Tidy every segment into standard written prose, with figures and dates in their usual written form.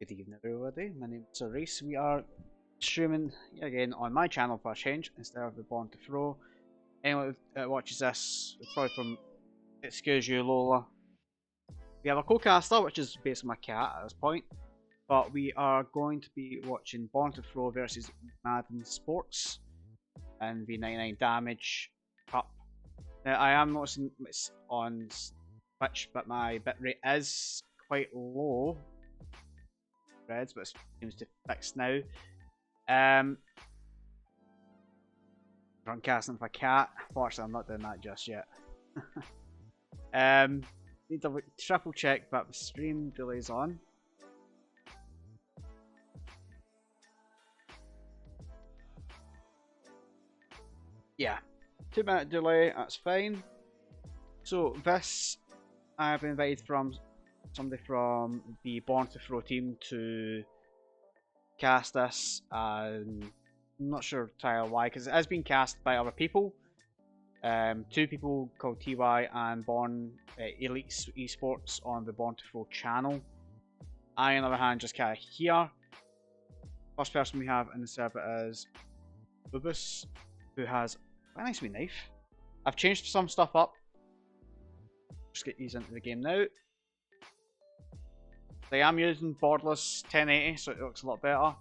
Good evening everybody, my name is Reese. We are streaming again on my channel for a change instead of the Born2Throw. Anyone that watches this is probably from excuse you Lola. We have a co-caster, which is basically my cat at this point, but we are going to be watching Born2Throw versus MADENSPORTS and the 99 damage cup. Now I am noticing it's on Twitch, but my bitrate is quite low. Reds, but it seems to fix now. Run casting for cat. Fortunately, I'm not doing that just yet. Need to triple check, but the stream delay's on. Yeah, 2-minute delay. That's fine. So this, I've been invited from somebody from the Born2Throw team to cast this, and I'm not sure entirely why, because it has been cast by other people. Two people called TY and Born Elite Esports on the Born2Throw channel. I, on the other hand, just kind of here. First person we have in the server is VODS, who has a nice wee knife. I've changed some stuff up. Just get these into the game now. I am using borderless 1080, so it looks a lot better.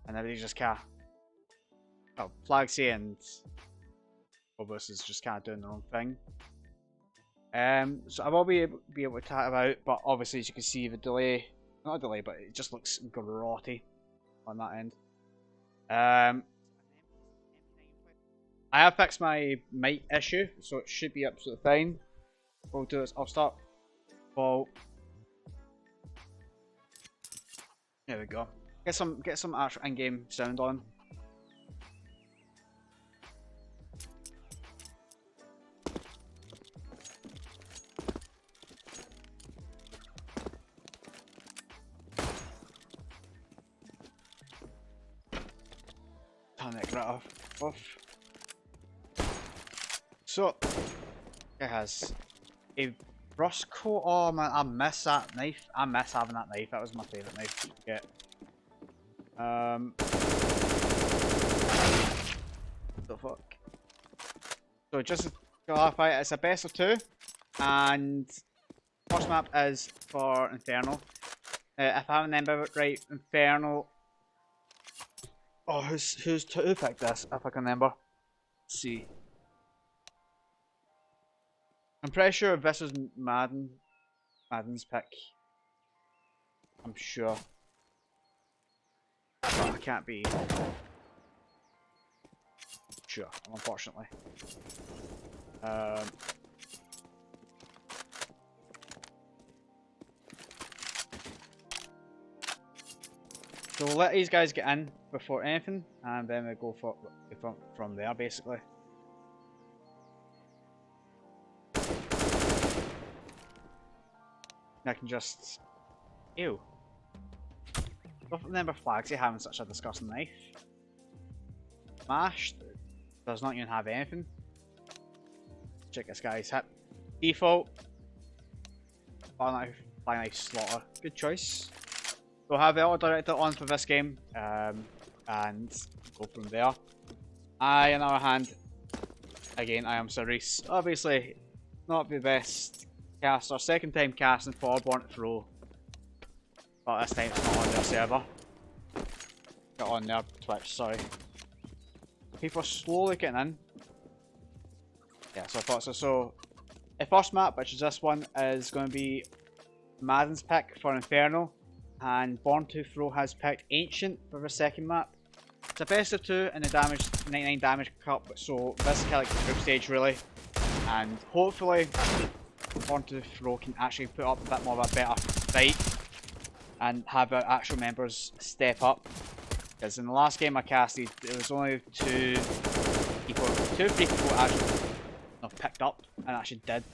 And everybody's just kind of, well, Flagsy and Obus is just kind of doing their own thing. So I will be able to tap about, but obviously as you can see the delay, not a delay, but it just looks grotty on that end. I have fixed my mic issue, so it should be absolutely fine. What we'll do is I'll start. Well, there we go. Get some actual in-game sound on. Turn that right off. So it has a rust coat. Oh man, I miss that knife. I miss having that knife. That was my favourite knife to get. The fuck. So just to clarify, it's a best of 2, and first map is for Inferno. If I remember it right, Inferno. Oh, who picked this? If I can remember. Let's see. I'm pretty sure this was Madden's pick. I'm sure. But I can't be sure, unfortunately. So we'll let these guys get in before anything, and then we'll go from there, basically. I can just... Ew. I don't remember Flagsy having such a disgusting knife. Smash does not even have anything. Check this guy's hit. Default. Fly knife slaughter. Good choice. We'll have the auto director on for this game, and go from there. I, on the other hand, again, I am Reese. Obviously, not the best caster. Second time casting for Born2Throw. But this time it's not on their server. Got on their Twitch, sorry. People are slowly getting in. Yeah, so I thought so. So, the first map, which is this one, is going to be Madden's pick for Inferno. And Born2Throw has picked Ancient for the second map. It's a best of 2 in the 99 damage cup, so this is kind of like the group stage really. And hopefully, Born2Throw can actually put up a bit more of a better fight and have our actual members step up. Because in the last game I casted, there was only 2 or 3 people actually picked up and actually did.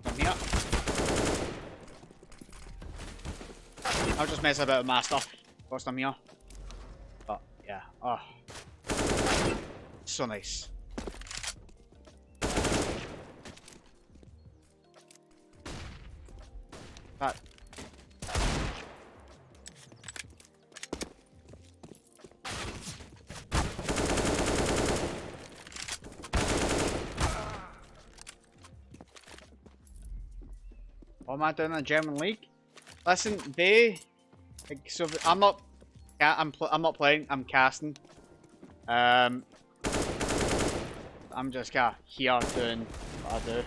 From here. I'll just mess about with my stuff whilst I'm here. But yeah, oh, so nice. That. What am I doing in the German league? Listen, like, so I'm not playing. I'm casting. I'm just here doing what I do.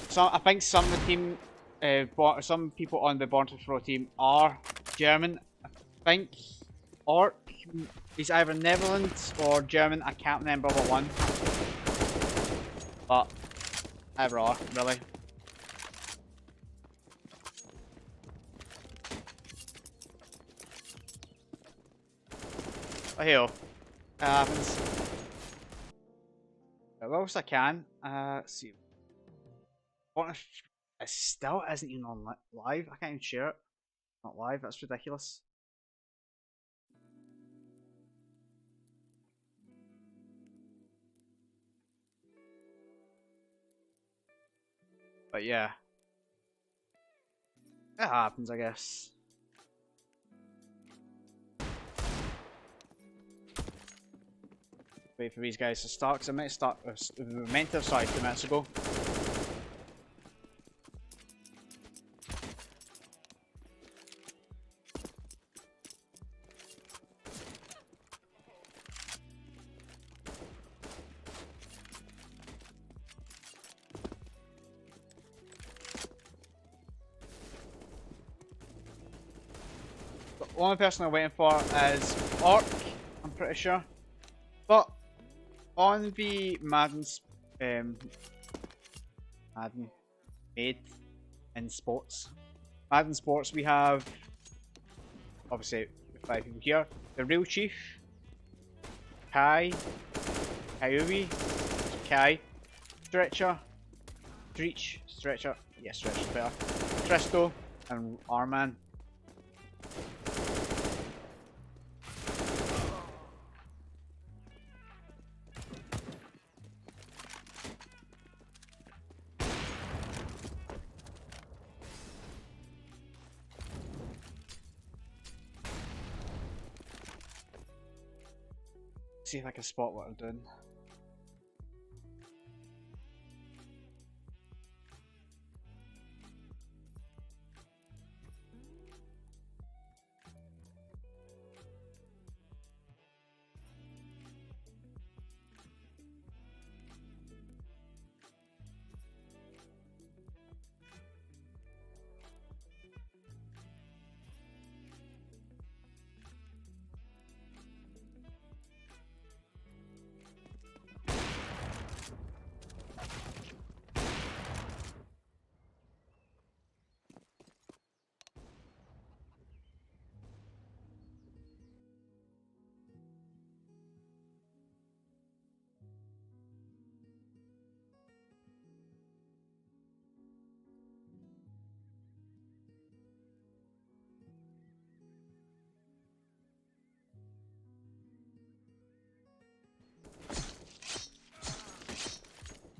So I think some of the team, some people on the Born2Throw team are German. I think, or he's either Netherlands or German. I can't remember what one. But either or, really. Oh, hell. Happens. Whilst I can, let's see. It still isn't even on live. I can't even share it. Not live, that's ridiculous. But yeah. It happens, I guess. Wait for these guys to start, because I might start. We were meant to have started 2 minutes ago. The only person I'm waiting for is Orc, I'm pretty sure. But on the Madden's MADENSPORTS. MADENSPORTS, we have obviously 5 people here. The Real Chief, Kai, Kyubi, Kai, Stretcher, Stretcher, yeah, Stretcher's better, Tristo, and Arman. See if I can spot what I'm doing.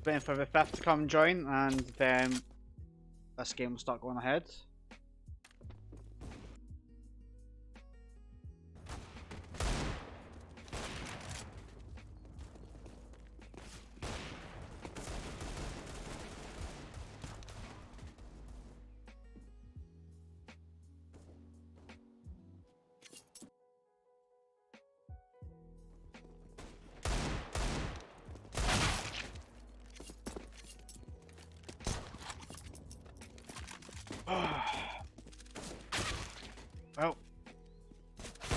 Waiting for the 5th to come and join, and then this game will start going ahead. Well,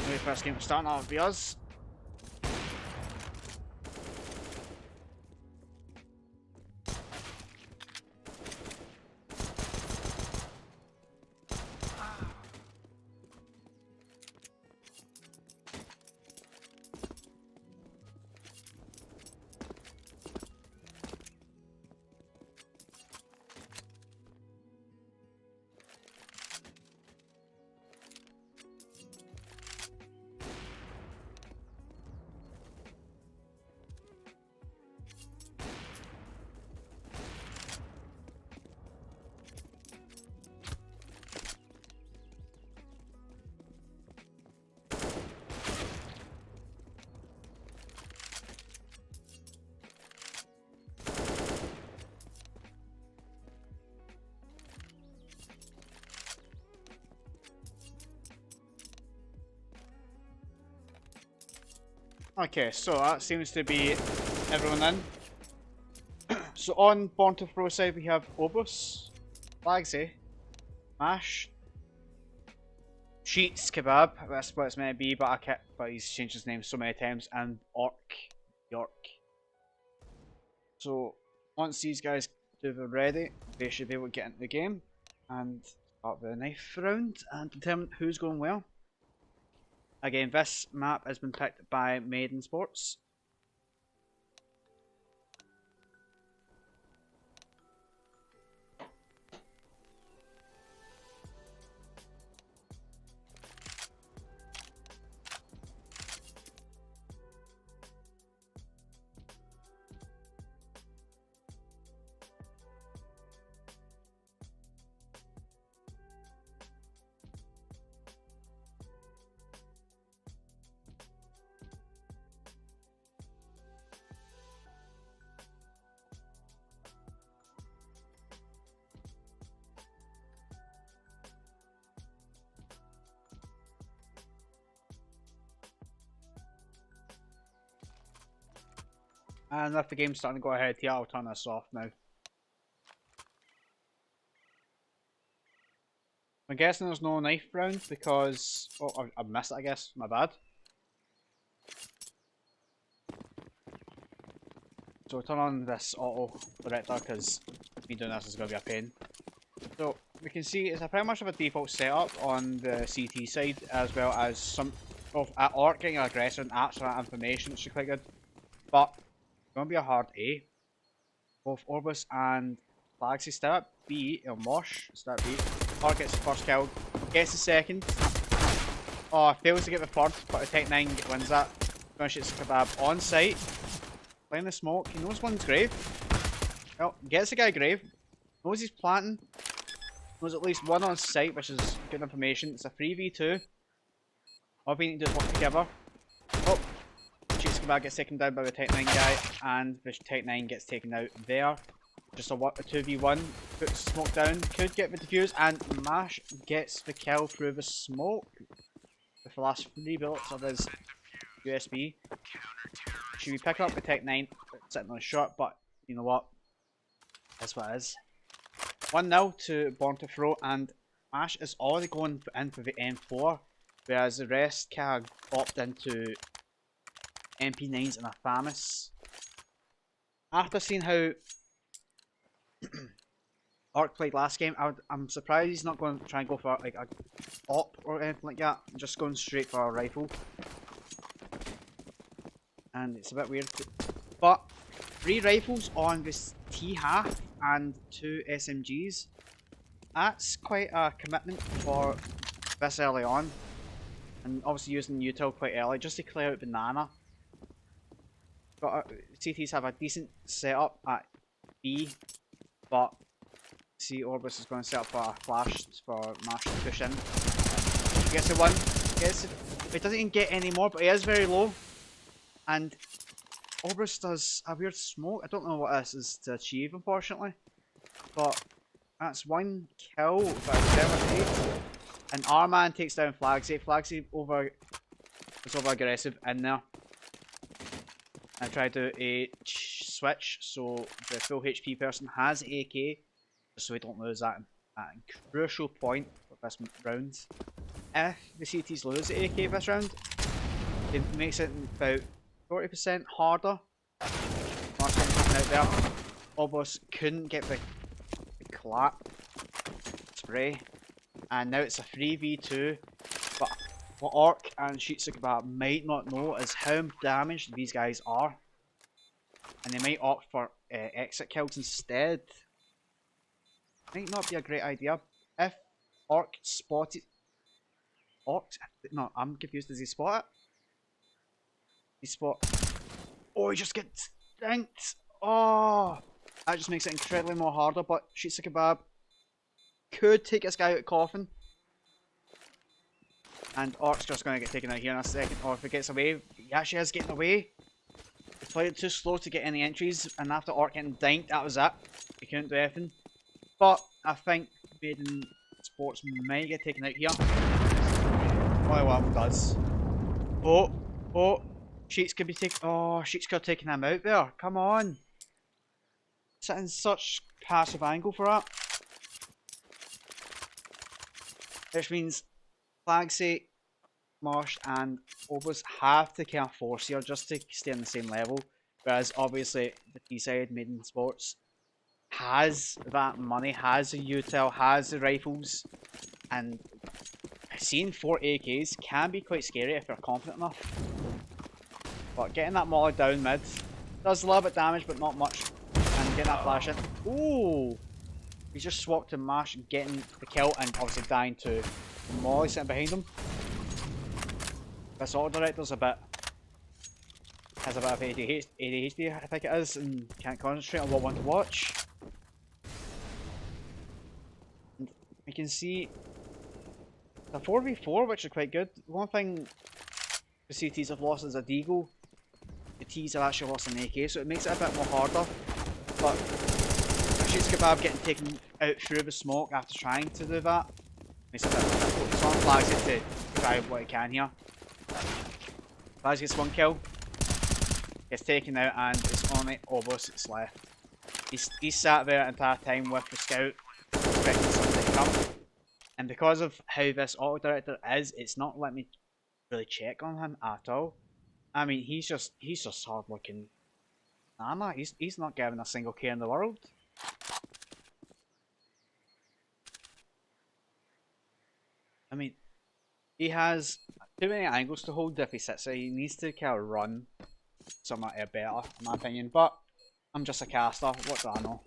maybe first game to start now will be us. Okay, so that seems to be everyone in. So on Born2Throw side we have Obus, Flagsy, Mash, Sheets, Kebab, that's what it's meant to be, but he's changed his name so many times, and York. So once these guys do the ready, they should be able to get into the game and start the knife round and determine who's going well. Again, this map has been picked by MADENSPORTS. And if the game's starting to go ahead here, I'll turn this off now. I'm guessing there's no knife round because... oh, I missed it, I guess. My bad. So we'll turn on this auto director because me doing this is going to be a pain. So we can see it's pretty much of a default setup on the CT side, as well as some of at Orc getting aggressive and apps for that information, which is quite good. But it's going to be a hard A. Both Orbis and Flagsy start at B, or Mosh start at B. Orc gets the first kill, gets the second. Oh, fails to get the third, but the Tech 9 wins that. Gonna shoot Kebab on site. Playing the smoke, he knows one's grave. Well, gets the guy grave. Knows he's planting. Knows at least one on site, which is good information. It's a 3v2. All we need to do is work together. Oh, shoots Kebab, gets taken down by the Tech 9 guy, and the Tech 9 gets taken out there. Just a 2v1. Puts the smoke down, could get the defuse, and Mash gets the kill through the smoke. With the last 3 bullets of his USB. Should we pick up the Tech 9 sitting on the shot, but you know what? That's what it is. 1-0 to Born2Throw, and Mash is already going in for the M4, whereas the rest kind of opt into MP9s and a FAMAS. After seeing how Orc played last game, I'm surprised he's not going to try and go for like a op or anything like that. Just going straight for a rifle. And it's a bit weird. But 3 rifles on this T-half and 2 SMGs. That's quite a commitment for this early on. And obviously using util quite early just to clear out banana. But CTs have a decent setup at B, but see Orbis is going to set up for a flash for Mash to push in. He gets the one, he doesn't even get any more, but he is very low. And Orbis does a weird smoke. I don't know what this is to achieve, unfortunately. But that's 1 kill, but it's devastated. And R-Man takes down Flagsy. Flagsy is over aggressive in there. I try to do a switch so the full HP person has AK, just so we don't lose that at a crucial point for this round. If the CTs lose the AK this round, it makes it about 40% harder. Last one coming out there. Almost couldn't get the clap spray. And now it's a 3v2. But what Orc and Kebab might not know is how damaged these guys are. And they might opt for exit kills instead. Might not be a great idea. If Orc spotted... Orc? No, I'm confused. Does he spot it? He spot... Oh, he just gets stinked! Oh! That just makes it incredibly more harder, but Kebab could take this guy out of coffin. And Orc's just going to get taken out here in a second. Or if he gets away, he actually is getting away. He played it too slow to get any entries, and after Orc getting dinked, that was it. He couldn't do anything. But I think MADENSPORTS might get taken out here. Only one does. Oh, Sheets could be taking. Oh, Sheets could have taken him out there. Come on. Sitting such passive angle for that. Which means Flagsy, Marsh, and Obus have to kind of force here just to stay on the same level. Whereas obviously the T-side, MADENSPORTS, has that money, has the util, has the rifles, and seeing 4 AKs can be quite scary if you're confident enough. But getting that molly down mid does a little bit of damage, but not much. And getting that flash in. Ooh! He's just swapped to Marsh and getting the kill, and obviously dying to Molly sitting behind him. This auto director's has a bit of ADHD, I think it is, and can't concentrate on what one to watch. And you can see the 4v4, which is quite good. One thing the CTs have lost is a Deagle. The T's have actually lost an AK, so it makes it a bit more harder. But Shoots Kebab getting taken out through the smoke after trying to do that makes it a bit more difficult. It's on Flags to try what he can here. Flags gets 1 kill, gets taken out, and it's only Obus that's left. He's sat there the entire time with the scout, expecting something to come. And because of how this auto director is, it's not letting me really check on him at all. I mean, he's just hard looking. Nah, he's not giving a single care in the world. I mean, he has too many angles to hold if he sits there. He needs to kind of run somewhat better, in my opinion. But I'm just a caster. What do I know?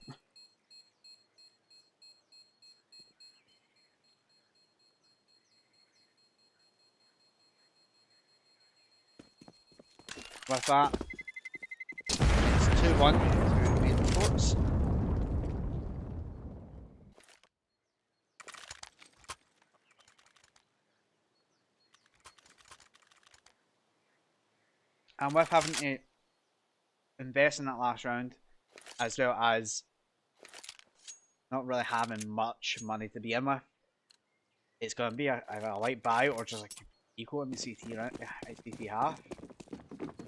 With that, it's 2-1 to MADENSPORTS. And with having to invest in that last round, as well as not really having much money to be in with, it's going to be either a light buy or just like equal in the CT round, CT half.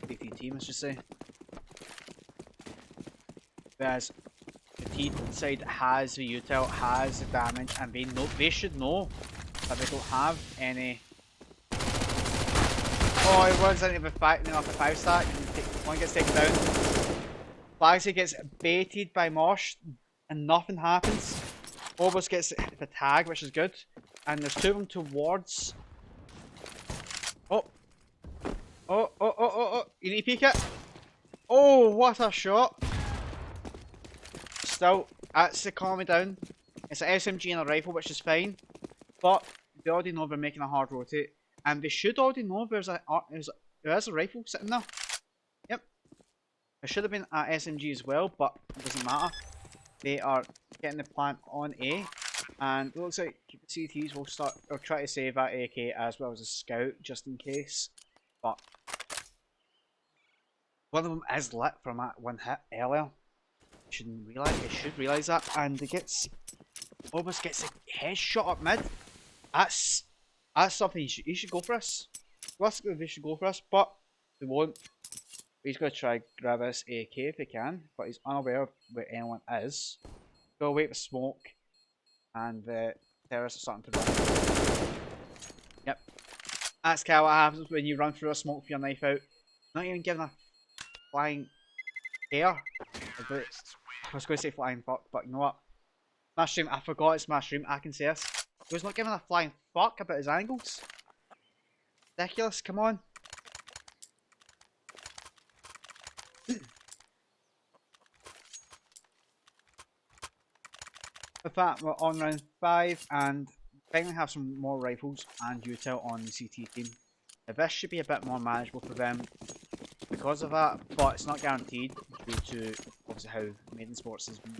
CT team, I should say. Whereas the T side has the util, has the damage, and they should know that they don't have any. Oh, he runs into the 5 stack and one gets taken down. Flagsy gets baited by Mosh and nothing happens. Obus gets the tag, which is good. And there's 2 of them towards. Oh, you need to peek it. Oh, what a shot. Still, that's the calm me down. It's an SMG and a rifle, which is fine. But they already know they're making a hard rotate. And they should already know there is a rifle sitting there. Yep. There should have been an SMG as well, but it doesn't matter. They are getting the plant on A. And it looks like CTs will try to save that AK as well as a scout, just in case. But one of them is lit from that one hit earlier. They should realise that. And Obus gets a headshot up mid. That's something he should go for us. Realistically, they should go for us, but they won't. He's going to try grab this AK if he can, but he's unaware of where anyone is. Go wait for smoke, and the terrorists are starting to run. Yep. That's kind of what happens when you run through a smoke with your knife out. Not even giving a flying care. I was going to say flying fuck, but you know what? My stream, I forgot it's my stream, I can say this. He was not giving a flying fuck about his angles. Ridiculous, come on. With that, we're on round 5 and finally have some more rifles and util on the CT team. Now, this should be a bit more manageable for them because of that, but it's not guaranteed due to obviously how MADENSPORTS has been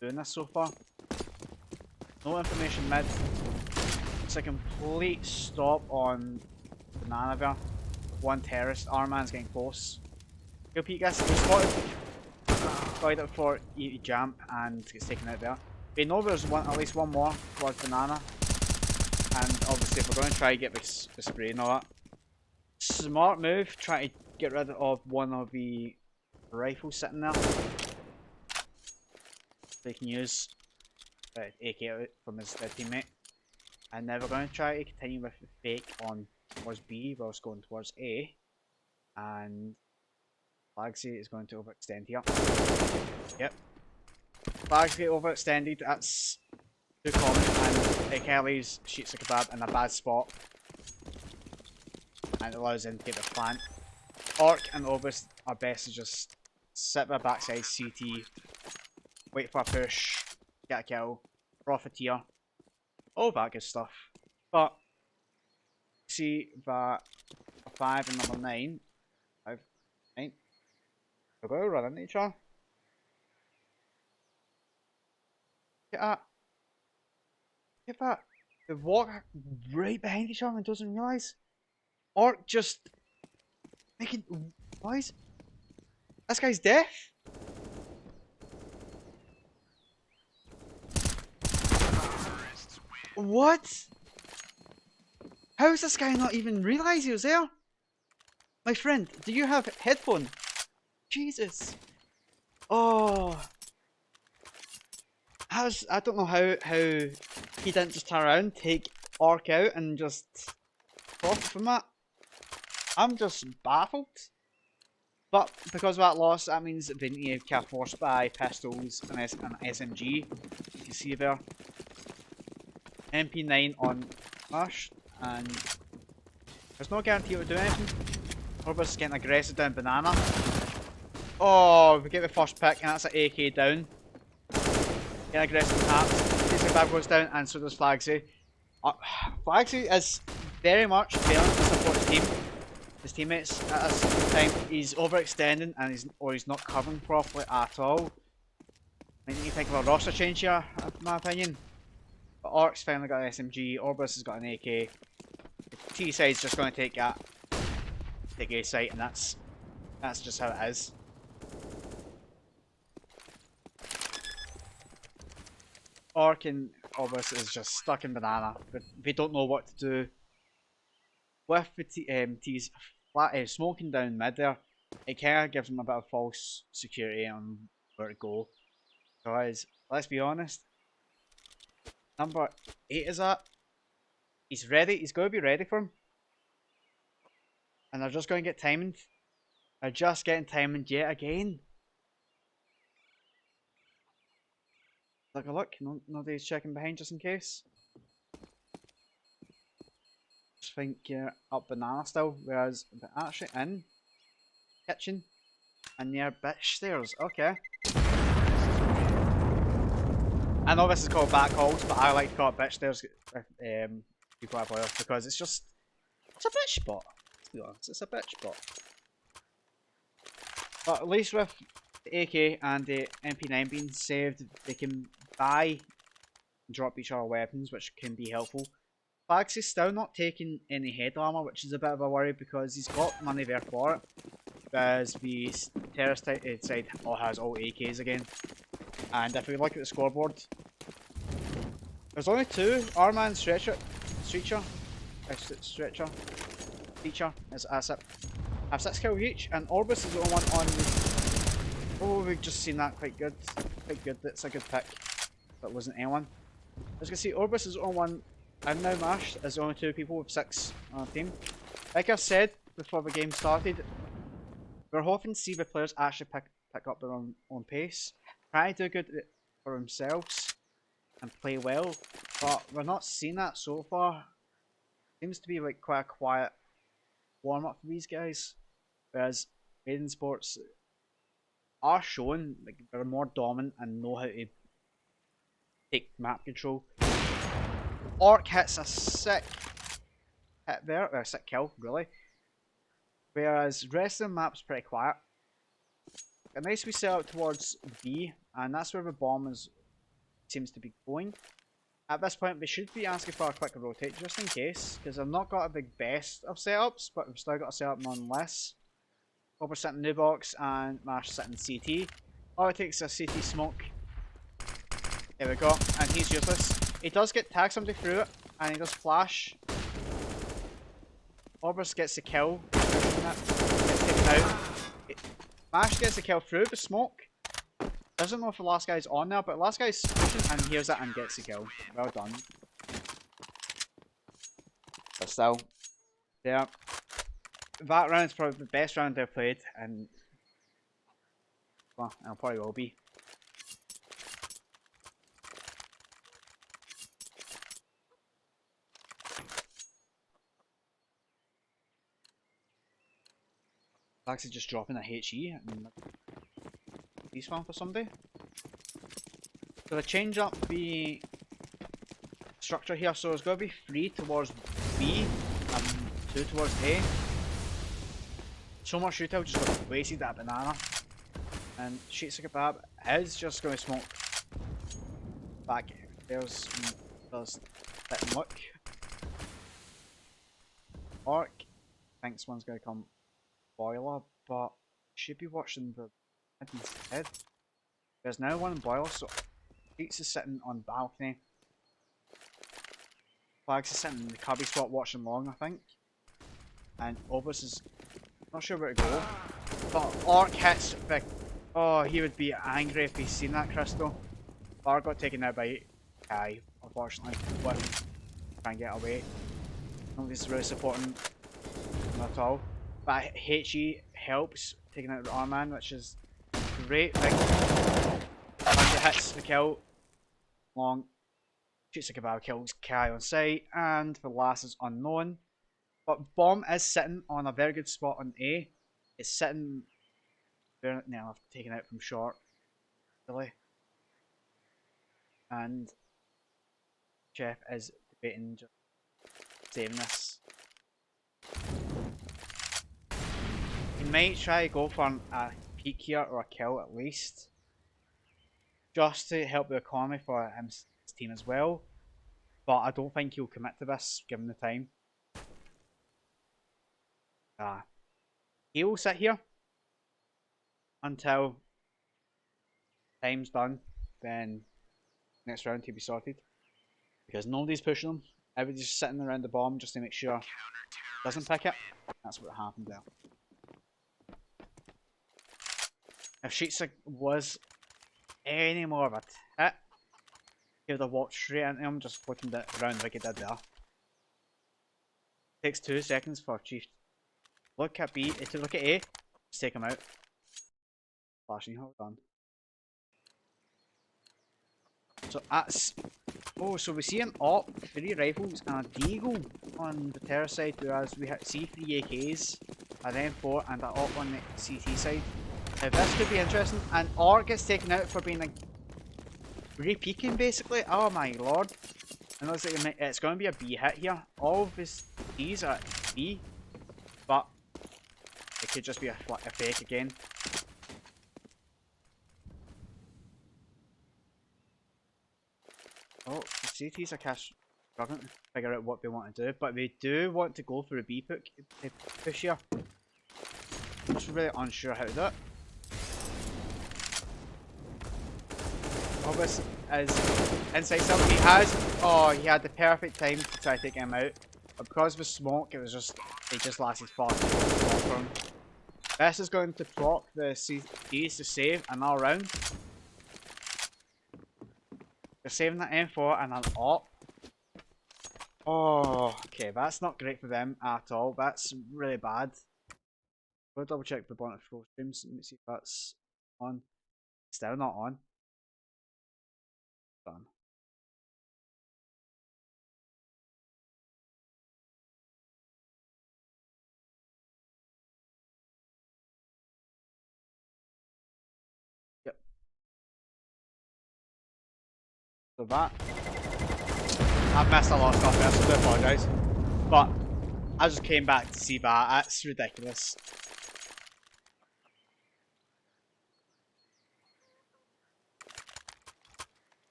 doing this so far. No information mid. It's a complete stop on Banana there. One terrorist. Our man's getting close. Go peek guys. We spotted it before he jump and gets taken out there. We know there's at least one more towards Banana. And obviously if we're going to try to get the spray and all that, Smart move, try to get rid of one of the rifles sitting there. They can use AK out from his teammate. And now we're going to try to continue with the fake on towards B whilst going towards A. And Flagsy is going to overextend here. Yep. Flagsy overextended, that's too common, and it kind of leaves Sheets of Kebab in a bad spot. And it allows him to get the plant. Orc and Obus are best to just sit by backside CT, wait for a push, get a kill, profiteer, all that good stuff. But see that 5 and number 9, 5, 9, we're going to run into each other. Get that. Get that. They walk right behind each other and doesn't realise. Orc just making noise. This guy's deaf. What? How is this guy not even realise he was there? My friend, do you have headphone? Jesus. Oh. I don't know how he didn't just turn around, take Orc out and just profit from that. I'm just baffled. But because of that loss, that means that they need to get forced by pistols and an SMG. You can see there. MP9 on Rush, and there's no guarantee it will do anything. Orbis getting aggressive down Banana. Oh, we get the first pick, and that's an AK down. Getting aggressive in Haps. His Kebab goes down, and so does Flagsy. Flagsy is very much failing to support his team. His teammates at this time. He's overextending, and he's not covering properly at all. I need to think of a roster change here, in my opinion. But Orc's finally got an SMG, Orbis has got an AK. The T side's just going to take A site, and that's just how it is. Orc and Orbis is just stuck in Banana, but they don't know what to do. With the T's smoking down mid there, it kind of gives them a bit of false security on where to go. Guys, let's be honest. Number 8 is that. He's ready. He's going to be ready for him. And they're just going to get timing. They're just getting timing yet again. Look a look. Nobody's checking behind just in case. Just think you're up Banana still. Whereas they're actually in kitchen and near bitch stairs. Okay. I know this is called back halls, but I like to call it bitch stairs before I play off because it's a bitch spot. Let's be honest, it's a bitch spot. But at least with the AK and the MP9 being saved, they can buy and drop each other weapons, which can be helpful. Flags is still not taking any head armor, which is a bit of a worry because he's got money there for it. Whereas the terrorist side has all AKs again. And if we look at the scoreboard, there's only 2 Arma and Stretcher, Teacher, that's it. Have 6 kills each, and Orbis is the only one on the. Oh, we've just seen that quite good. That's a good pick. That wasn't anyone. As you can see, Orbis is the only one. And now Mash is the only 2 people with 6 on the team. Like I said before the game started, we're hoping to see the players actually pick up their own pace. Try to do good for themselves and play well, but we're not seeing that so far. Seems to be like quite a quiet warm up for these guys, whereas MADENSPORTS are showing like they're more dominant and know how to take map control. Orc hits a sick hit there, or a sick kill really, whereas the rest of the map's pretty quiet. A nice we set up towards B, and that's where the bomb seems to be going. At this point, we should be asking for a quick rotate just in case, because I've not got a big best of setups, but we've still got a setup nonetheless. Copper sitting new box and Mash sitting CT. All it takes is a CT smoke. There we go, and he's useless. He does get tag somebody through it, and he does flash. Orbis gets the kill. Gets taken out. Mash gets the kill through the smoke. Doesn't know if the last guy's on there, but the last guy's pushing and hears it and gets the kill. Well done. But still, yeah. That round's probably the best round they've played, and well, it probably will be. Actually, just dropping a HE and these one for somebody. So they change up the structure here, so it's going to be 3 towards B and 2 towards A. So much shootout just got wasted that banana. And Sheets like a Kebab is just going to smoke back. There's that look. Orc thinks one's going to come boiler, but should be watching the instead. There's now one in boiler, so Sheets is sitting on balcony. Flags is sitting in the cubby spot watching long, I think. And Obus is not sure where to go. But Orc hits the... Oh, he would be angry if he's seen that crystal. Bar got taken out by Kai, unfortunately. But try and get away. Nobody's really supporting him at all. But HE helps taking out the Arman, which is great. Big hits the kill. Long. Shoots like a Kebab, kills Kai on sight, and the last is unknown. But Bomb is sitting on a very good spot on A. It's sitting there now, taken out from short, really. And Chef is debating just saving this. He might try to go for a peek here or a kill at least, just to help the economy for his team as well. But I don't think he'll commit to this given the time. He'll sit here until time's done, then next round he'll be sorted. Because nobody's pushing him, everybody's just sitting around the bomb just to make sure he doesn't pick it. That's what happened there. If Sheets was any more of a tit, he would have walked straight into him, just looking around like he did there. Takes 2 seconds for Chief to look at B, to look at A, just take him out. Flashing, hold on. So that's... Oh, so we see an AWP, 3 rifles, and a deagle on the terror side, whereas we see 3 AKs, an M4, and an AWP on the CT side. Now this could be interesting, and Orc gets taken out for being like re-peeking basically. Oh my lord. And it looks like it's going to be a B hit here. All of his Ds are at B, but it could just be a fake again. Oh, the CTs are struggling to figure out what they want to do, but they do want to go for a B push here. I'm just really unsure how to do it. Obviously, is inside something. He had the perfect time to try to take him out, but because of the smoke, it just lasted far too long for him. This is going to proc the CTs to save another round. They're saving that M4 and an AWP. Oh, okay, that's not great for them at all. That's really bad. We'll double check the Born2Throw streams. Let me see if that's on. Still not on. Done. Yep. So that. I've missed a lot of stuff there, so I do apologise. But I just came back to see that. That's ridiculous.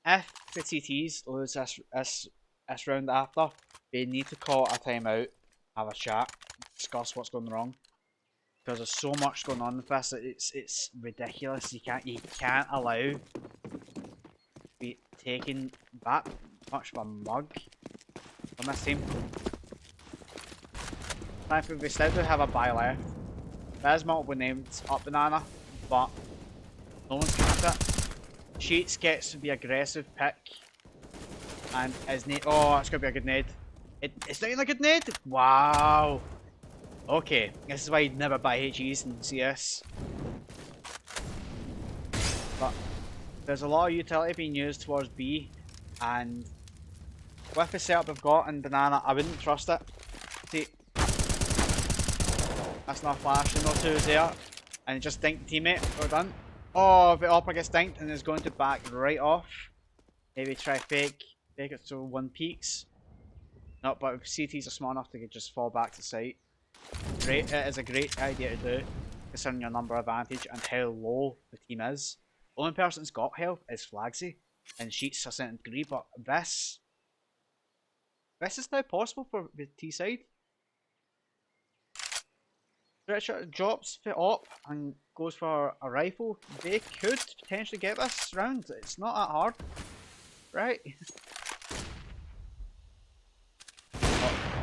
If the TTs lose this round after, they need to call a timeout, have a chat, discuss what's going wrong. Because there's so much going on with this, it's ridiculous. You can't allow to be taking that much of a mug from this team. Thankfully, we still do have a buy left. There's multiple names up banana, but no one's coming at it. Sheets gets the aggressive pick. And his nade. Oh, it's gonna be a good nade. It's not even a good nade? Wow. Okay, this is why you'd never buy HEs in CS. But there's a lot of utility being used towards B, and with the setup we've got in banana, I wouldn't trust it. See, that's not a flash, and no twos there, and just dink the teammate. We're done. Oh, the opera gets dinked and is going to back right off. Maybe try fake it so one peaks. No, but if CTs are smart enough to just fall back to site. Great, it is a great idea to do, considering your number advantage and how low the team is. The only person that's got health is Flagsy, and Sheets are second degree, but this is now possible for the T side. Richard drops the op and goes for a rifle. They could potentially get this round. It's not that hard, right?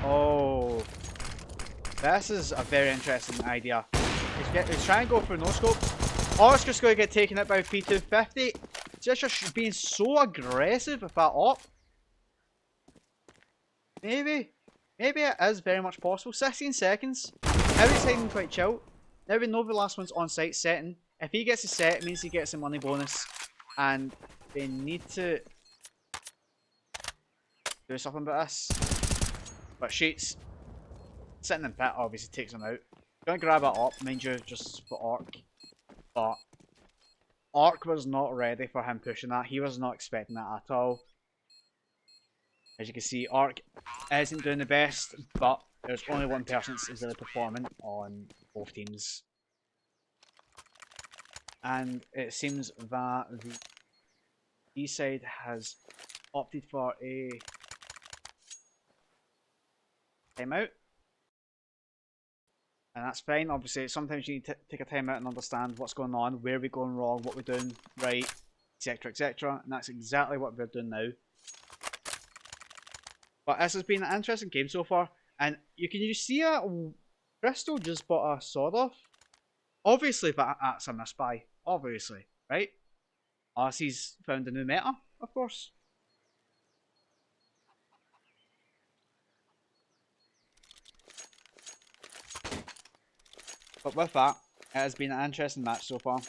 Oh, this is a very interesting idea. He's trying to go for no scope. Oh, it's just going to get taken out by P250. Just being so aggressive with that op. Maybe it is very much possible. 16 seconds. Now he's hiding quite chill. Now we know the last one's on site setting. If he gets a set, it means he gets a money bonus. And they need to do something about this. But Sheets sitting in pit obviously takes him out. Gonna grab it up, mind you, just for Orc. But Orc was not ready for him pushing that. He was not expecting that at all. As you can see, Orc isn't doing the best, but there's only one person that's really performing on both teams. And it seems that the B side has opted for a timeout. And that's fine. Obviously, sometimes you need to take a timeout and understand what's going on, where we're going wrong, what we're doing right, etc, etc. And that's exactly what we're doing now. But this has been an interesting game so far. And you see Crystal just bought a sword off. Obviously that's a misbuy. Obviously, right? Unless he's found a new meta, of course. But with that, it has been an interesting match so far.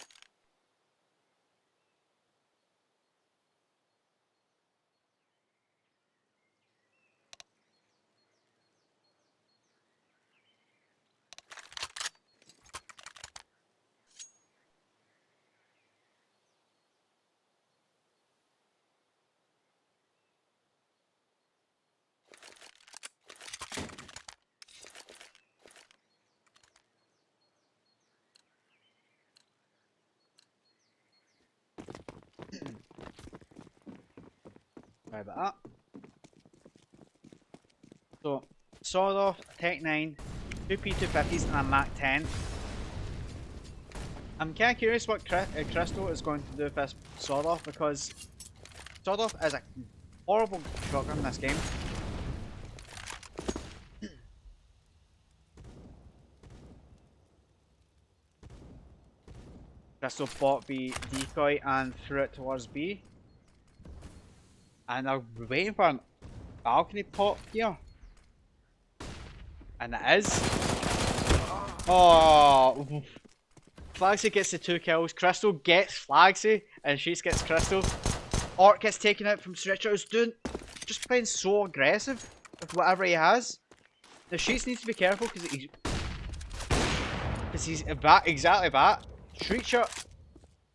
Sorry about that. So, sword off, Tech 9, 2 P250s and a Mac 10. I'm kind of curious what Crystal is going to do with this sword off, because sword off is a horrible shotgun in this game. Crystal bought the decoy and threw it towards B. And I'm waiting for an balcony pop here. And it is. Oh, Flagsy gets the 2 kills. Crystal gets Flagsy, and Sheets gets Crystal. Orc gets taken out from Stretcher, who's just playing so aggressive with whatever he has. The Sheets needs to be careful because he's exactly that. Stretcher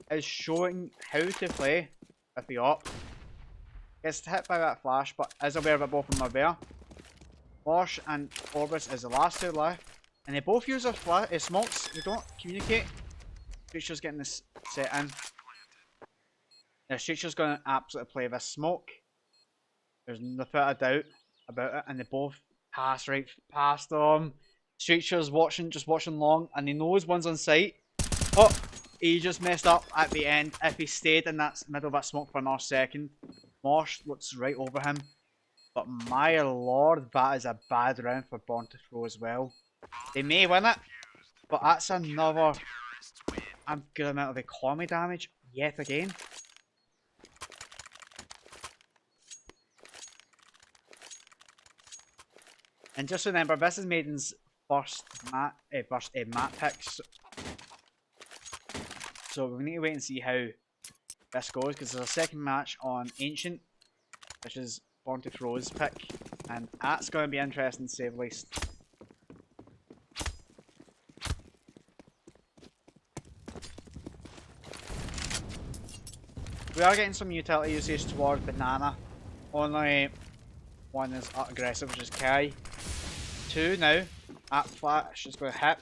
is showing how to play with the op. Gets hit by that flash, but is aware that both of them are there. Bosch and Orbis is the last 2 left, and they both use their smokes. They don't communicate. Stretcher's getting this set in. Now Stretcher's going to absolutely play this smoke. There's without a doubt about it, and they both pass right past them. Stretcher's just watching long, and he knows one's on site. Oh, he just messed up at the end. If he stayed in that middle of that smoke for another second, Mosh looks right over him. But my lord, that is a bad round for Born2Throw as well. They may win it, but that's another good amount of economy damage yet again. And just remember, this is Maiden's first map picks. So we need to wait and see how this goes, because there's a second match on Ancient, which is Born2Throw's pick, and that's going to be interesting to say the least. We are getting some utility usage towards Banana. Only one is aggressive, which is Kai. 2 now. At flash is going to hit,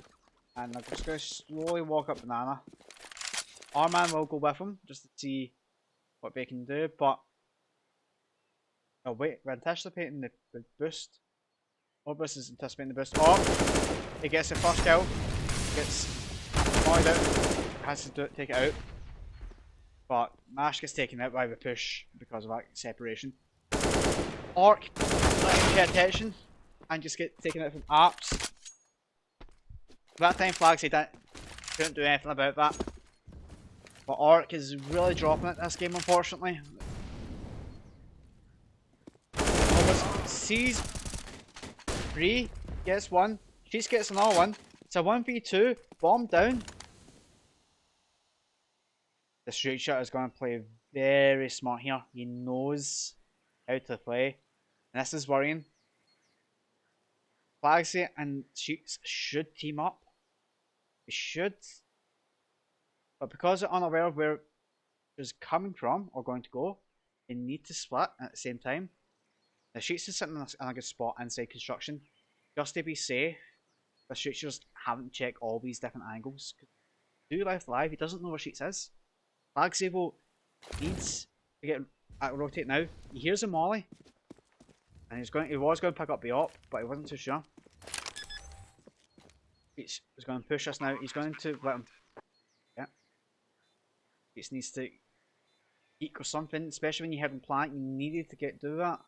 and they're just going to slowly walk up Banana. Our man will go with him just to see what they can do, but oh wait, we're anticipating the boost. Orbis is anticipating the boost. Oh, he gets the first kill, gets void out, has to take it out, but Mash gets taken out by the push because of that separation. Orc doesn't pay attention and just get taken out from apps. That time Flags he couldn't do anything about that. But Orc is really dropping it this game, unfortunately. Sees 3, gets 1, Sheets gets another one. It's a 1v2, bomb down. The straight shot is going to play very smart here. He knows how to play, and this is worrying. Flagsy and Sheets should team up. They should. But because they're unaware of where it's coming from or going to go, they need to split at the same time. The Sheets is sitting in a good spot inside construction. Just to be safe, the Sheets just haven't checked all these different angles. Do live, he doesn't know where Sheets is. Flagsy needs to get rotate now. He hears a molly, and he was going to pick up the op, but he wasn't too sure. He's going to push us now. He's going to let him. Yeah. He needs to eek or something, especially when you have him plant. You needed to do that.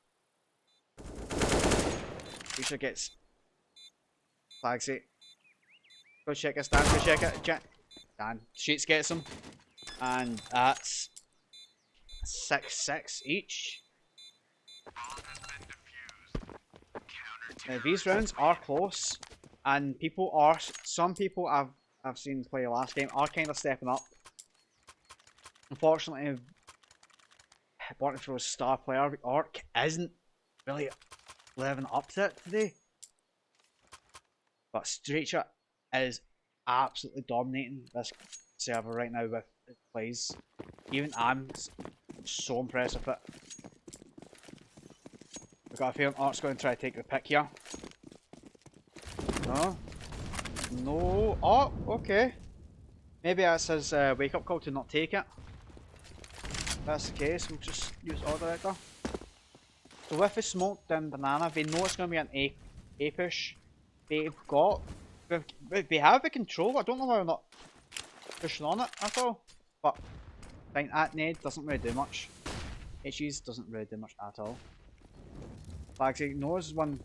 Future gets Flagsy. Go check us, Dan. Go check it. Dan. Sheets gets him. And that's 6-6 each. Now, these rounds are close, and some people I've seen play the last game are kind of stepping up. Unfortunately, Born2Throw's star player Orc isn't really living up to it today. But Straight Shot is absolutely dominating this server right now with his plays. Even I'm so impressed with it. We've got a feeling Orc's going to try to take the pick here. No. No. Oh, okay. Maybe that's his wake up call to not take it. If that's the case, we'll just use Auto Director. So with the smoke down Banana, they know it's going to be an A push. They have the control. I don't know why they're not pushing on it at all. But I think that nade doesn't really do much. HEs doesn't really do much at all. Flagsy knows one.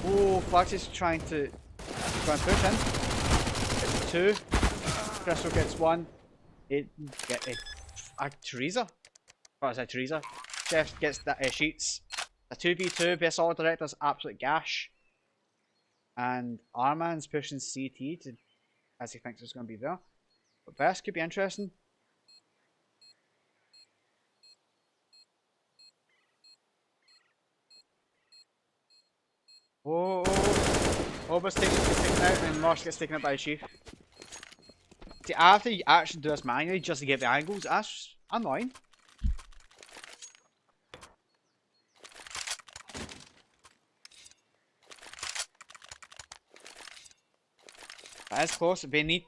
Oh, Flagsy's trying to push in. Gets 2. Crystal gets 1. They get a Teresa. What is that, Teresa? Chef gets that Sheets. A 2v2, best solid director's absolute gash. And Arman's pushing CT to, as he thinks it's going to be there. But this could be interesting. Oh, Obus gets taken out and Marsh gets taken out by a Chief. See, I have to actually do this manually just to get the angles. That's annoying. That is close. They need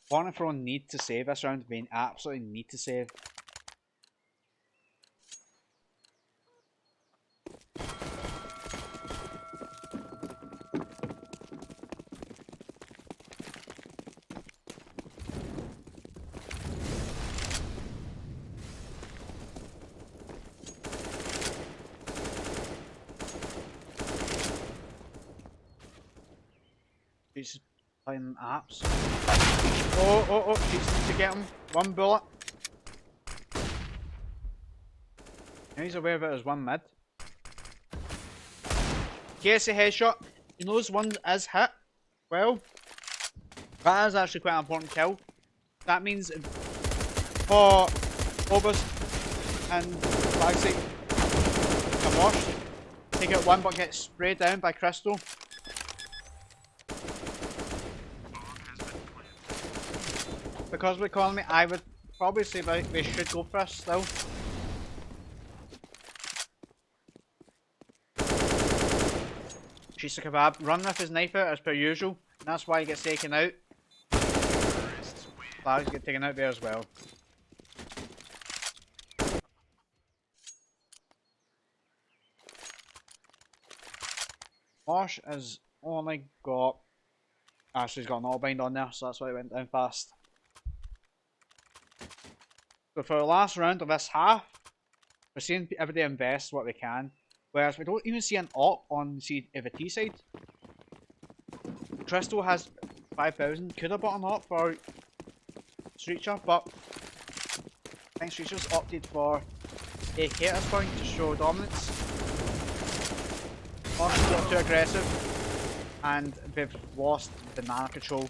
Born2Throw need to save this round. They absolutely need to save. She's playing apps. Oh, she's needs to get him. One bullet. Now he's aware of it as one mid. Gets a headshot. He knows one is hit. Well, that is actually quite an important kill. That means for Obus and Bagsy get washed. Take out one but get sprayed down by Crystal. Because of the economy, I would probably say they should go first still. She's a kebab. Run with his knife out as per usual. And that's why he gets taken out. Flags get taken out there as well. Mosh has only got... Ashley's got an all bind on there, so that's why it went down fast. So for the last round of this half, we're seeing everybody invest what they can. Whereas we don't even see an AWP on the T side. Crystal has 5,000. Could have bought an AWP for Streecher, but I think Streecher's opted for a haters point to show dominance. Marshall's got too aggressive, and they've lost banana control.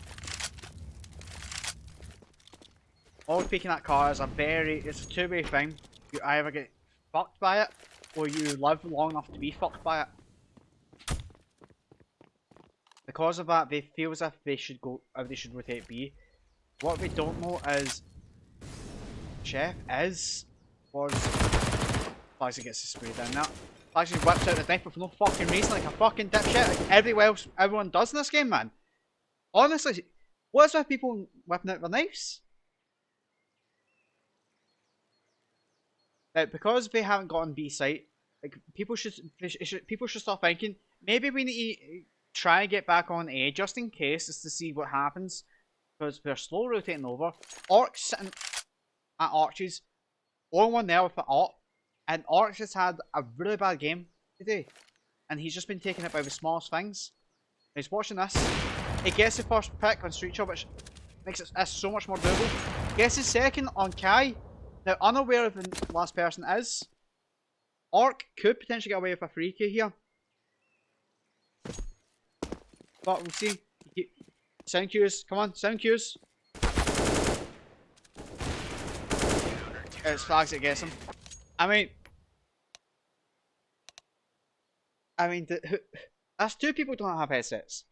Always peeking at car is it's a two-way thing. You either get fucked by it, or you live long enough to be fucked by it. Because of that, they feel as if they should rotate B. What we don't know is Chef was Flagsy gets his spray down there. Flagsy whips out the knife for no fucking reason, like a fucking dipshit, like everyone does in this game, man. Honestly, what is with people whipping out their knives? Because they haven't gotten B site, like people should start thinking maybe we need to try and get back on A just in case, just to see what happens. Because they're slow rotating over. Orcs sitting at Arches, only one there with the AWP, and Orcs has had a really bad game today, and he's just been taken out by the smallest things. He's watching this. He gets the first pick on Street Shot, which makes it so much more doable. Gets his second on Kai. Now, unaware of the last person is, Orc could potentially get away with a 3k here. But we'll see. Sound cues, come on, sound cues. It's Flags that gets him. I mean, that's two people who don't have headsets.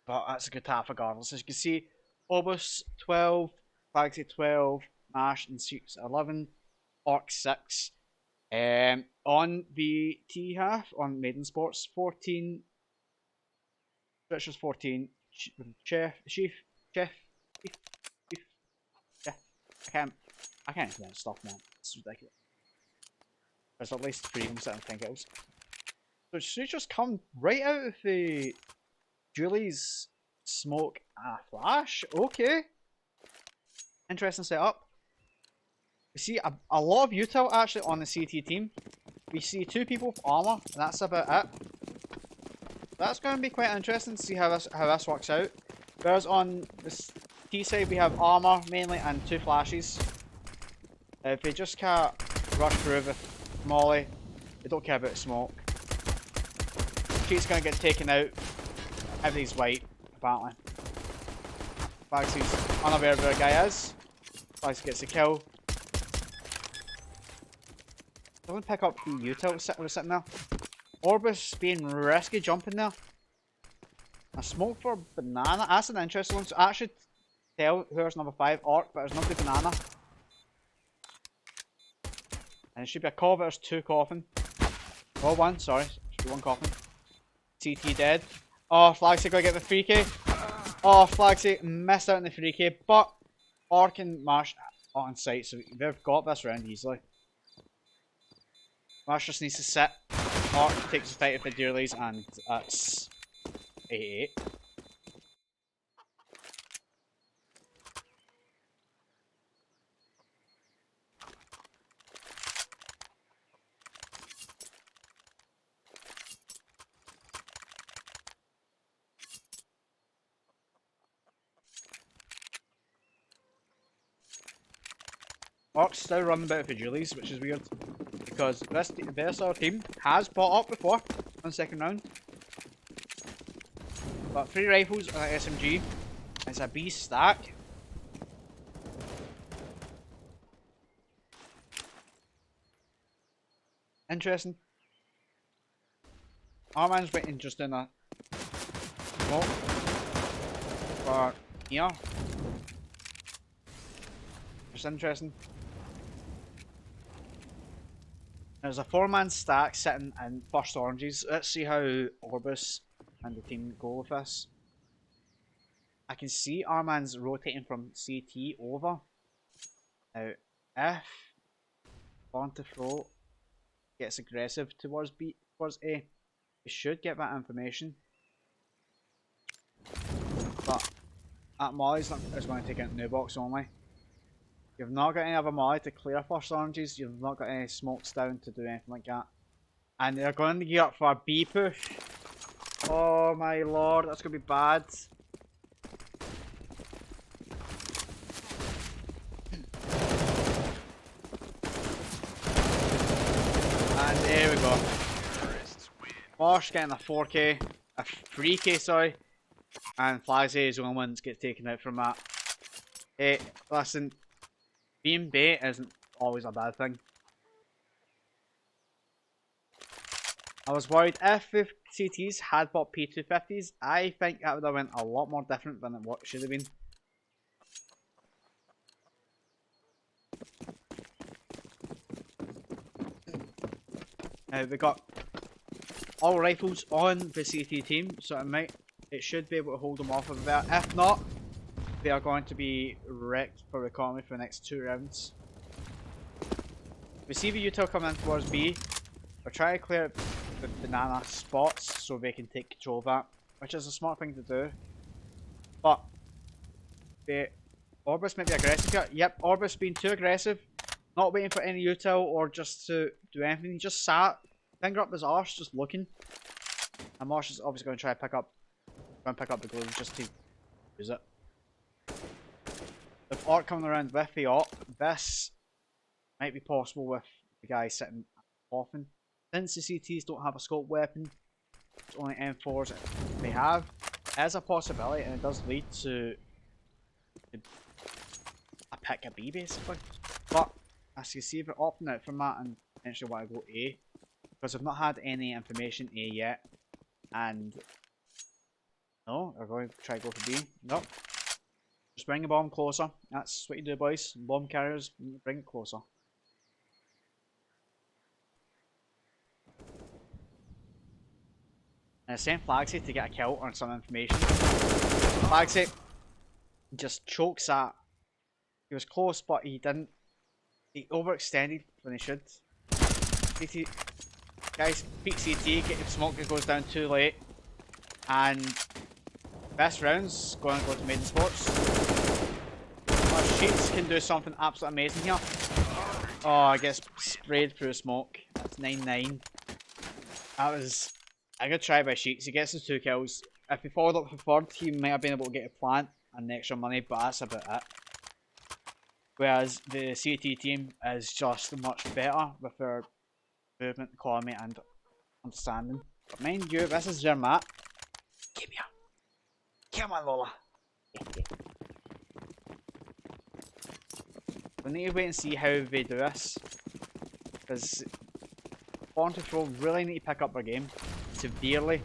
But that's a good half regardless. As you can see, Obus 12, Flagsy 12, Mash and Suits 11, Orc 6. On the T half, on MADENSPORTS 14, Richard's 14, Chef. I can't even stuff, man. It's ridiculous. There's at least 3 of them sitting 10 kills. So she just come right out of the Julie's smoke flash. Okay. Interesting setup. We see a lot of util actually on the CT team. We see 2 people with armor, and that's about it. That's going to be quite interesting to see how this works out. Whereas on the T side we have armor mainly and 2 flashes. If they just can't rush through with Molly, they don't care about smoke. Cheat's going to get taken out. Everything's white, apparently. Bagsy's unaware of where the guy is. Bagsy gets the kill. Doesn't pick up the util sitting there. Orbis being risky jumping there. A smoke for banana. That's an interesting one. So I should tell who's number 5 Orc, but there's nobody banana. And it should be a call, but there's 2 coffin. Oh, 1, sorry. Should be 1 coffin. CT dead. Oh, Flagsy gotta get the 3k. Oh, Flagsy missed out on the 3k, but Orc and Marsh on site, so they've got this round easily. Marsh just needs to sit. Orc takes the fight if it dearlies, and that's 8-8. Orcs still running about for Julies, which is weird. Because this other team has bought up before on the second round. But 3 rifles and an SMG. It's a B stack. Interesting. Our man's waiting just in a smoke for here. Just interesting. There's a 4-man stack sitting in first oranges. Let's see how Orbis and the team go with this. I can see our man's rotating from CT over. Now, if Born2Throw gets aggressive towards A, we should get that information. But at Molly's going to take out new box only. You've not got any other Molly to clear first oranges, you've not got any smokes down to do anything like that. And they're going to gear up for a B push. Oh my lord, that's going to be bad. And there we go. Marsh getting a 4k, a 3k sorry, and Flagsy is the only one that gets taken out from that. Hey, listen, being bait isn't always a bad thing. I was worried if the CTs had bought P250s, I think that would have went a lot more different than what it should have been. Now we got all rifles on the CT team, so it should be able to hold them off of that. If not, they are going to be wrecked for economy for the next 2 rounds. We see the util coming in towards B. We're trying to clear the banana spots so they can take control of that, which is a smart thing to do. But the Orbis might be aggressive here. Yep, Orbis being too aggressive, not waiting for any util or just to do anything. He just sat, finger up his arse, just looking. And Marsh is obviously going to try to pick up the glue just to use it. With Orc coming around with the Orc, this might be possible with the guy sitting often. Since the CTs don't have a scope weapon, it's only M4s they have, it is a possibility and it does lead to a pick a B basically. But as you see, they're opting out from that and potentially want to go A. Because I've not had any information A yet. And no, they're going to try to go for B. Nope. Just bring the bomb closer. That's what you do, boys. Bomb carriers, bring it closer. And send Flagsy to get a kill or some information. Flagsy just chokes that. He was close, but he didn't. He overextended when he should. CT, guys, peek CT, get the smoke that goes down too late. And this round's going to go to MADENSPORTS. Our Sheets can do something absolutely amazing here. Oh, I guess sprayed through smoke. That's 9-9. That was a good try by Sheets. He gets his 2 kills. If he followed up for 3rd, he might have been able to get a plant and extra money, but that's about it. Whereas the CT team is just much better with their movement, economy and understanding. But mind you, this is their map. Come here. Come on, Lola. We need to wait and see how they do this. Because Born2Throw really need to pick up their game severely.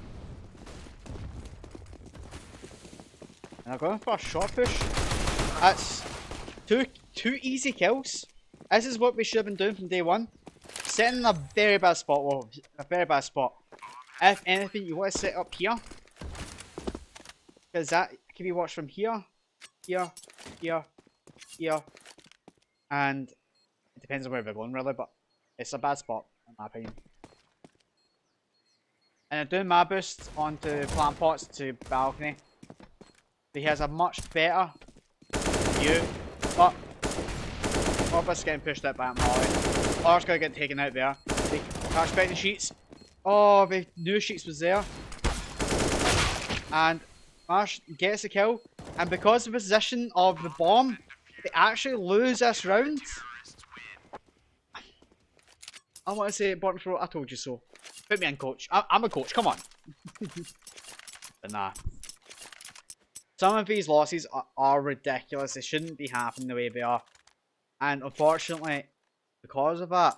And they're going for a short push. That's two easy kills. This is what we should have been doing from day one. Setting in a very bad spot. Well, a very bad spot. If anything, you want to set up here. Because that can be watched from here, here, here, here. And it depends on where they're going really, but it's a bad spot in my opinion. And I'm doing my boost onto plant pots to balcony. He has a much better view, but Orbis getting pushed out by Molly. Or's gonna get taken out there. They are expecting Sheets. Oh, they knew Sheets was there. And Marsh gets a kill. And because of the position of the bomb, they actually lose this round. I want to say Born2Throw, I told you so. Put me in, coach. I'm a coach, come on. But nah. Some of these losses are ridiculous. They shouldn't be happening the way they are. And unfortunately, because of that,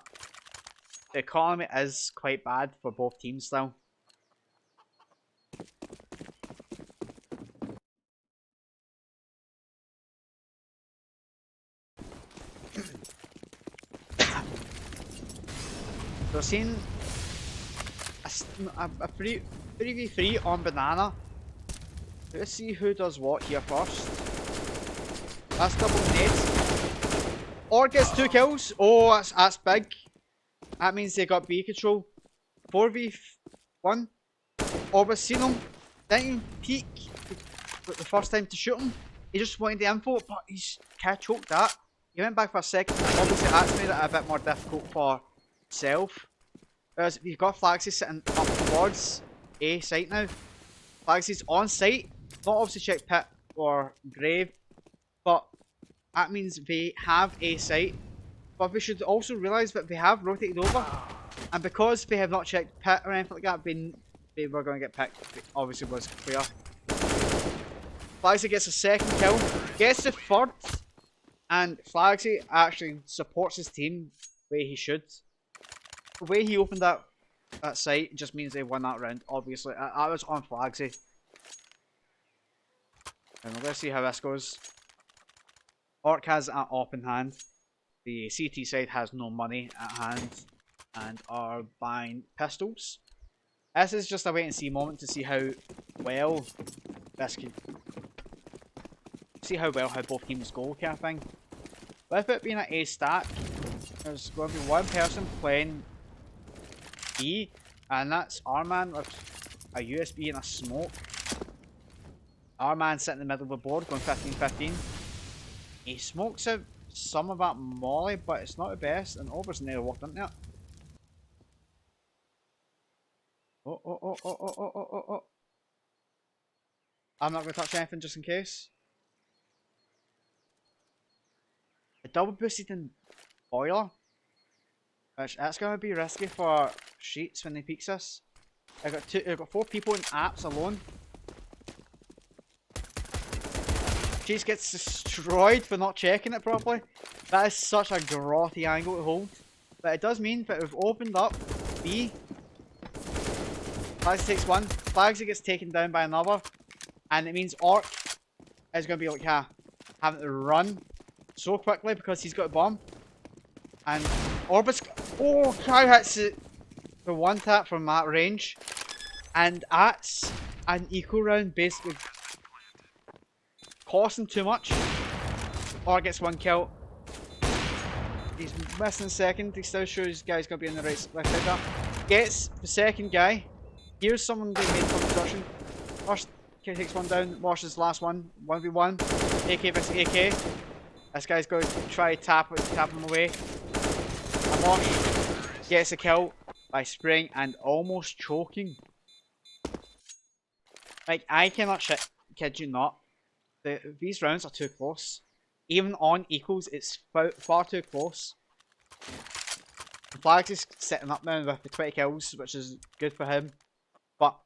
the economy is quite bad for both teams still. So seeing a 3v3 on banana. Let's see who does what here first. That's double nades. Or gets 2 kills. Oh, that's big. That means they got B control. 4v1. Orbis seen him. Didn't even peek the first time to shoot him. He just wanted the info, but he's can't choke that. He went back for a second. Obviously, that's made it a bit more difficult for himself. Whereas you've got Flaxy sitting up towards A site now. Flaxy's on site. Not obviously check pit or grave, but that means they have A site. But we should also realise that they have rotated over, and because they have not checked pit or anything like that, they were going to get picked. It obviously was clear. Flagsy gets a second kill, gets the third, and Flagsy actually supports his team the way he should. The way he opened that site just means they won that round, obviously. I was on Flagsy. And we're going to see how this goes. Orc has an op in hand. The CT side has no money at hand and are buying pistols. This is just a wait and see moment to see how well this can... See how both teams go, kind of thing. With it being an A stack, there's going to be one person playing E, and that's our man with a USB and a smoke. Our man sitting in the middle of the board going 15-15. He smokes out some of that molly, but it's not the best, and Ober's nearly walked into it. Oh. I'm not going to touch anything just in case. A double boosted in boiler, which that's going to be risky for Sheets when they peeks us. I've got 4 people in apps alone. Sheets gets destroyed for not checking it properly. That is such a grotty angle to hold. But it does mean that we've opened up B. Flagsy takes one. Flagsy gets taken down by another. And it means Orc is going to be like having to run so quickly because he's got a bomb. And Orbis... Oh, Cow hits the one tap from that range. And that's an eco round basically. Costing too much. Or gets 1 kill. He's missing second. He still shows his guy's going to be in the left side there. Gets the second guy. Here's someone they made from construction. First takes one down. Washes the last one. 1v1. AK vs AK. This guy's going to try to tap him away. A Mosh gets a kill by spraying and almost choking. Like, I cannot kid you not. These rounds are too close. Even on equals, it's far too close. Flags is setting up now with the 20 kills, which is good for him. But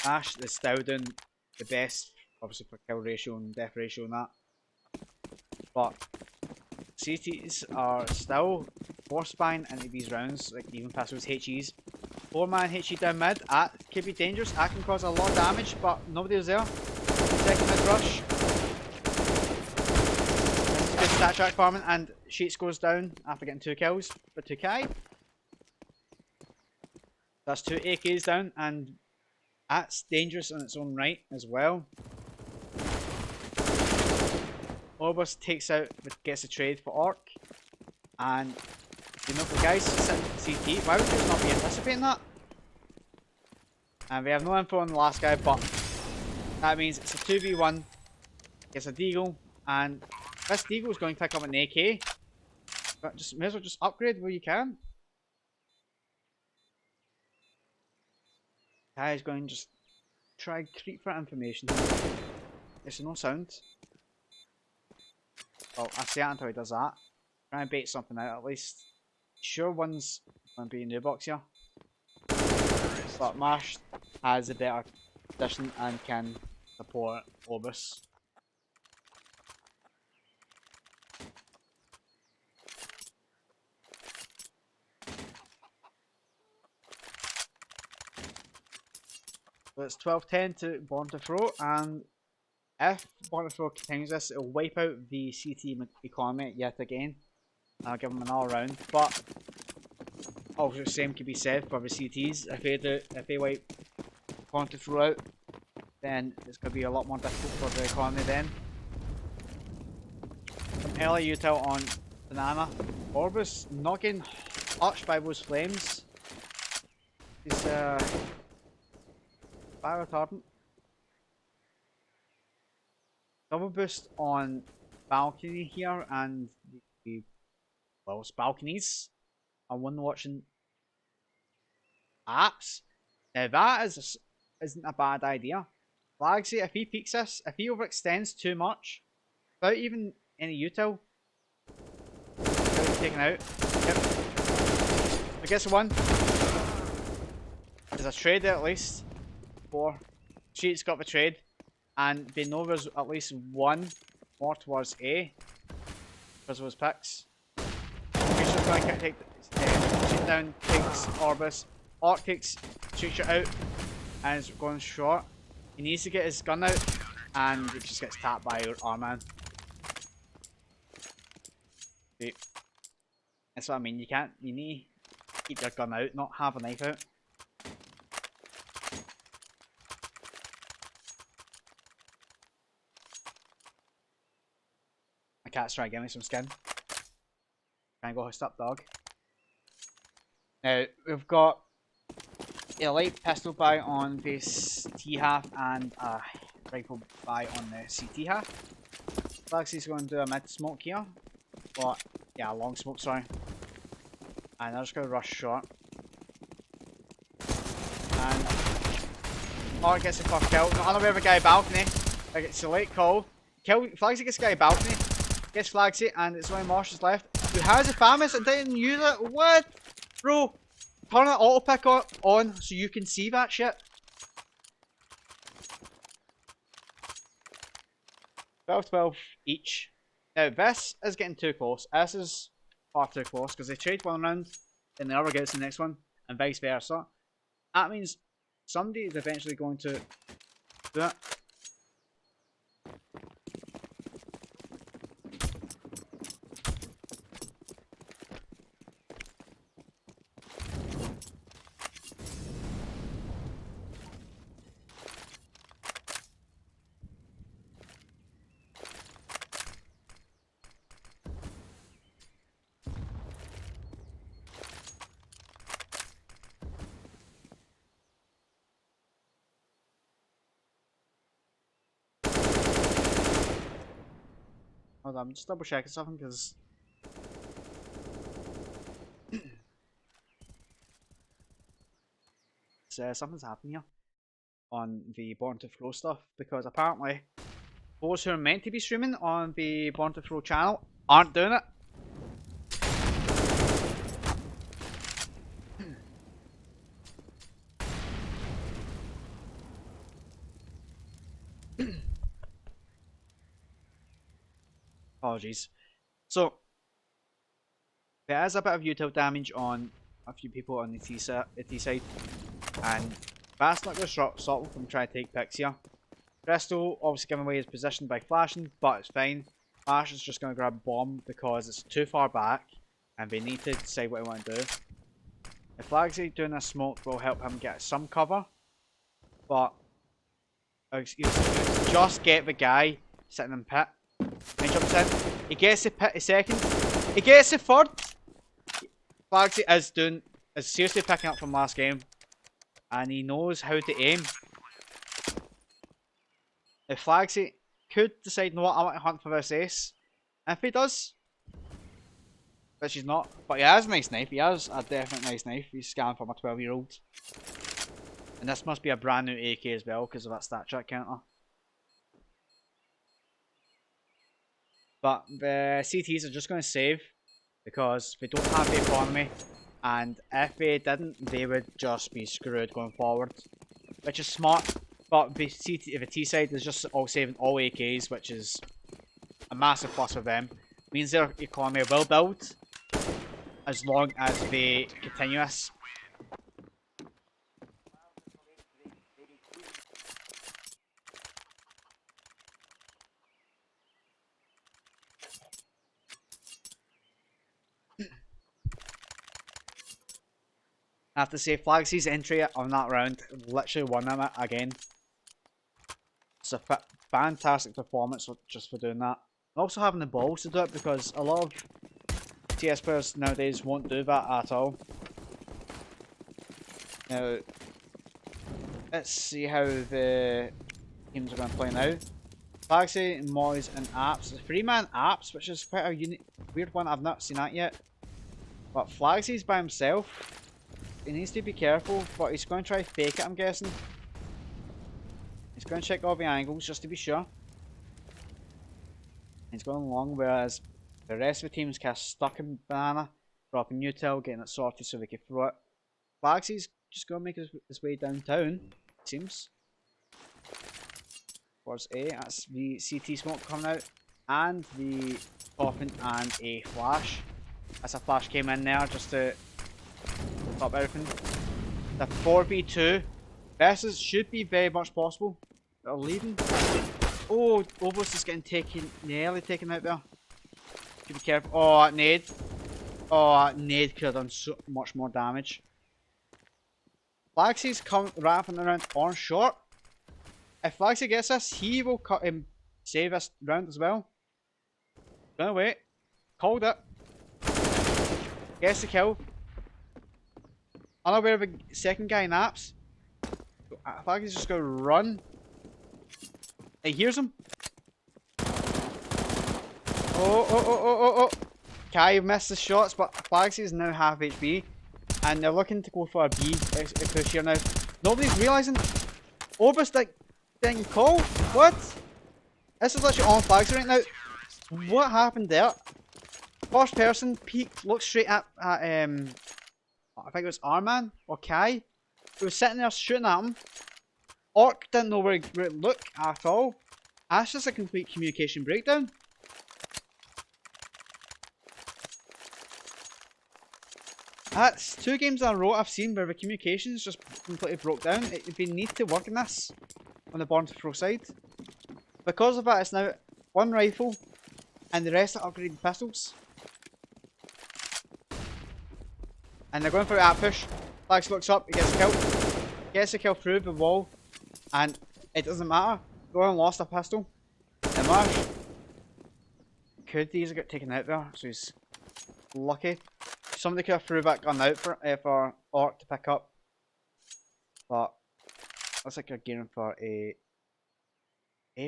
Ash is still doing the best, obviously for kill ratio and death ratio and that. But CTs are still force buying into these rounds, like even pistols, HEs. 4-man HE down mid, that could be dangerous, that can cause a lot of damage, but nobody was there. Second mid rush. This is good stat track farming, and Sheets goes down after getting 2 kills for 2k. That's 2 AKs down, and that's dangerous in its own right as well. Orbis takes out, gets a trade for Orc, and you know, the guys sitting CT, why would you not be anticipating that? And we have no info on the last guy, but that means it's a 2v1. Gets a deagle, and this deagle is going to pick up an AK. But just may as well just upgrade where you can. Guy is going to just try creep for information. There's no sound. Oh, I see that until he does that. Try and bait something out at least. Sure one's going to be a new box here. But Marsh has a better position and can support Orbis. So it's 12-10 to Born2Throw, and if Born2Throw continues this, it'll wipe out the CT economy yet again. I'll give them another round, but also the same can be said for the CTs. If they wipe Born2Throw out, then it's going to be a lot more difficult for the economy then. Some early util on Banana. Orbis not getting touched by those flames. He's fire retardant. Double boost on balcony here, and the well, it's balconies. And one watching apps. Now that isn't a bad idea. Flagsy, if he peeks this, if he overextends too much, without even any util, taken out. Yep. I guess one. There's a trade there at least. 4. Sheet's got the trade. And they know there's at least one more towards A. Because of his picks. Sheet's going to take Sheet down, takes Orbis. Orc takes Sheet out. And is going short. He needs to get his gun out. And it just gets tapped by our man. See. That's what I mean, you need to keep your gun out, not have a knife out. My cat's trying to give me some skin. Trying to go hoist up dog. Now, we've got a light pistol buy on this T half and a rifle buy on the CT half. Flagsy's going to do a mid smoke here. But, yeah, long smoke, sorry. And they're just going to rush short. And Orc gets a fuck kill. Not unaware of a guy balcony. Like, it's a late call. Flagsy gets a guy balcony. Gets Flagsy, and it's only Marsh's left. Who has a Famis and didn't use it? What? Bro, turn the auto pick on so you can see that shit. 12-12 each. Now, this is getting too close. This is far too close because they trade one round, then the other gets the next one, and vice versa. That means somebody is eventually going to do it. Hold on, I'm just double checking something because something's happening here on the Born2Throw stuff, because apparently those who are meant to be streaming on the Born2Throw channel aren't doing it. Apologies. So there is a bit of util damage on a few people on the T side, and that's not going to stop them from trying to take picks here. Crystal obviously giving away his position by flashing, but it's fine. Flash is just going to grab bomb because it's too far back, and they need to decide what they want to do. If Flagsy doing a smoke will help him get some cover, but just get the guy sitting in pit. He jumps in. He gets the pit a second. He gets the third. Flagsy is seriously picking up from last game, and he knows how to aim. If Flagsy could decide, no, I want to hunt for this ace, and if he does, which he's not, but he has a nice knife. He has a definite nice knife. He's scanning from a 12-year-old, and this must be a brand new AK as well because of that stat check counter. But the CTs are just going to save because they don't have the economy, and if they didn't, they would just be screwed going forward. Which is smart, but the T side is just all saving all AKs, which is a massive plus for them. Means their economy will build as long as they continue this. I have to say, Flagsy's entry on that round literally won them again. It's a fantastic performance just for doing that. And also having the balls to do it, because a lot of TS players nowadays won't do that at all. Now, let's see how the teams are going to play now. Flagsy, Moys, and Apps. 3-man Apps, which is quite a weird one. I've not seen that yet. But Flagsy's by himself. He needs to be careful, but he's going to try to fake it, I'm guessing. He's going to check all the angles just to be sure. He's going long, whereas the rest of the team is kind of stuck in banana, dropping util, getting it sorted so they can throw it. Flagsy's just going to make his way downtown, it seems. Towards A, that's the CT smoke coming out, and the coffin and a flash. As a flash came in there just to stop everything. The 4v2 versus should be very much possible. They're leading. Oh, Obos is getting nearly taken out there. Be careful. Oh, nade. Oh, nade could have done so much more damage. Flagsy's wrapping around on short. If Flagsy gets this, he will save this round as well. Gonna wait. Called it. Gets the kill. Unaware of the second guy naps. Flagsy's just gonna run. He hears him. Oh. Kai missed the shots, but Flagsy is now half HP. And they're looking to go for a B push here now. Nobody's realising. Orbis didn't call? What? This is literally on Flagsy right now. What happened there? First person, peeked, looked straight at I think it was Arman or Kai. He was sitting there shooting at him. Orc didn't know where to look at all. That's just a complete communication breakdown. That's 2 games in a row I've seen where the communications just completely broke down. We need to work on this on the Born2Throw side. Because of that, it's now 1 rifle and the rest are upgraded pistols. And they're going for that push. Flags looks up, he gets killed. Gets a kill through the wall. And it doesn't matter. Goran lost a pistol. And Marsh could easily get taken out there, so he's lucky. Somebody could have threw that gun out for Orc to pick up. But looks like they're gearing for a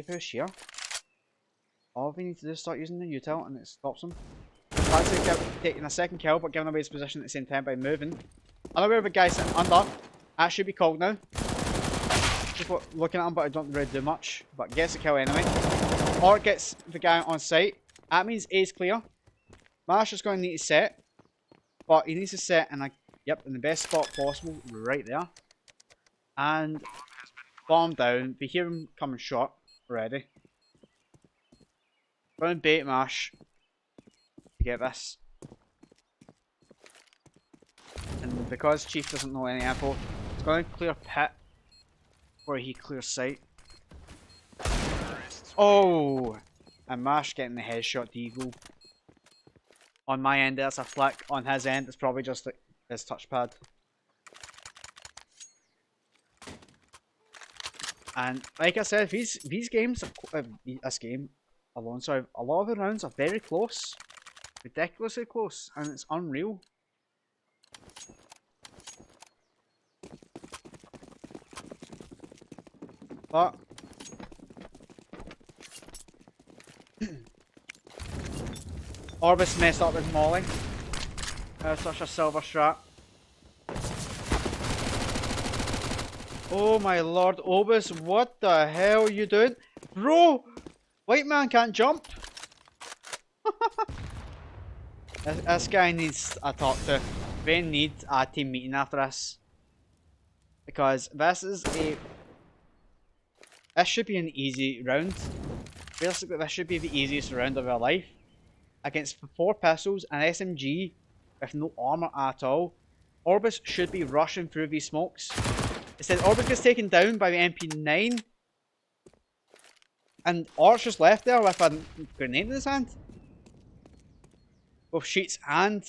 push here. All we need to do is start using the util and it stops them. Flagsy taking a second kill but giving away his position at the same time by moving. Unaware of the guy sitting under. That should be called now. Just looking at him, but I don't really do much. But gets a kill anyway. Or gets the guy on site. That means A's clear. Marsh is going to need to set. But he needs to set in in the best spot possible, right there. And bomb down. We hear him coming short already. Going to bait Marsh to get this. And because Chief doesn't know any info, he's going to clear pit before he clears sight. Oh! And Marsh getting the headshot deagle. On my end, there's a flick. On his end, it's probably just his touchpad. And like I said, these games, this game alone, sorry, a lot of the rounds are very close. Ridiculously close. And it's unreal. But Orbis messed up with Molly. Such a silver strat. Oh my lord, Orbis, what the hell are you doing? Bro! White man can't jump! This guy needs a talk to. We need a team meeting after this. Because this should be an easy round. Realistically, this should be the easiest round of our life. Against 4 pistols and SMG with no armor at all. Orbis should be rushing through these smokes. Instead, Orbis gets taken down by the MP9. And Arch just left there with a grenade in his hand. Both Sheets and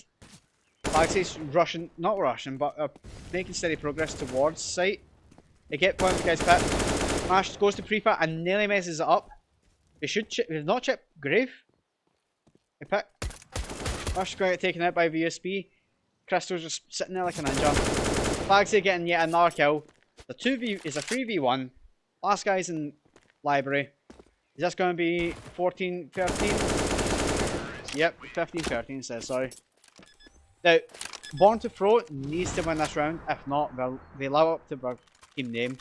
Baxy's rushing, not rushing, but making steady progress towards site. They get point of the guy's pit. Mash goes to prefire and nearly messes it up. They should they've not chipped Grave. They pick. Mash is going to get taken out by VSP. Crystal's just sitting there like a ninja. Bagsy getting yet another kill. The 2v is a 3v1. Last guy's in library. Is this going to be 14-13? Yep, 15-13 says, sorry. Now, Born2Throw needs to win this round. If not, they'll allow up to their team name.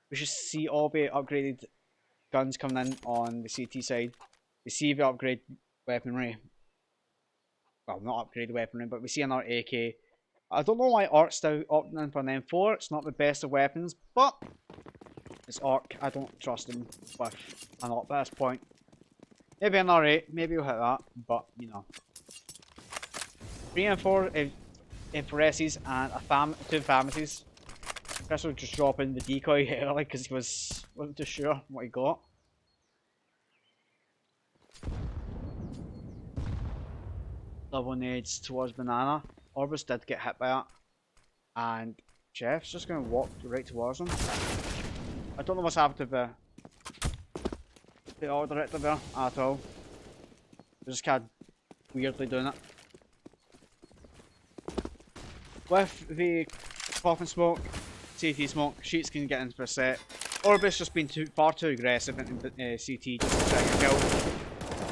We should see all the upgraded guns coming in on the CT side. We see the upgrade weaponry. Well, not upgraded weaponry, but we see another AK. I don't know why Arc's still opting in for an M4. It's not the best of weapons, but it's Arc. I don't trust him with an op at this point. Maybe an R8, maybe we'll hit that, but you know. 3 and 4 Foreses and two pharmacies. Chris will just drop in the decoy early because he wasn't too sure what he got. Double nades towards Banana. Orbis did get hit by that. And Jeff's just going to walk right towards him. I don't know what's happened to the art director there at all. They're just kind of weirdly doing it. With the coffin smoke, CT smoke, Sheets can get into a set. Orbis just been far too aggressive in CT just to try and kill.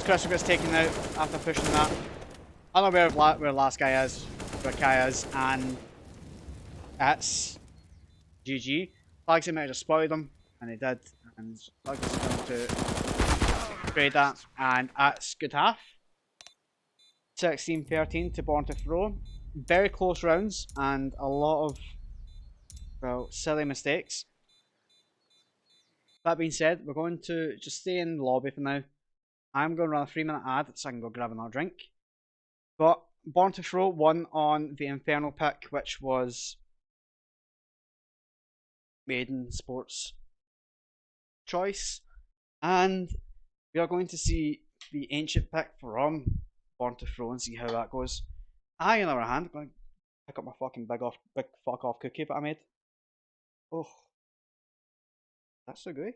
Crystal gets taken out after pushing that. Unaware of where the last guy is, where Kai is, and it's GG. Flagsy might have just spotted him, and he did, and Flagsy going to trade that, and that's good half. 16-13 to Born2Throw. Very close rounds, and a lot of, well, silly mistakes. That being said, we're going to just stay in the lobby for now. I'm going to run a 3-minute ad so I can go grab another drink. But Born2Throw won on the Infernal pick, which was MADENSPORTS choice. And we are going to see the Ancient pick from Born2Throw and see how that goes. I, on the other hand, am going to pick up my fucking big fuck off cookie that I made. Oh, that's so good.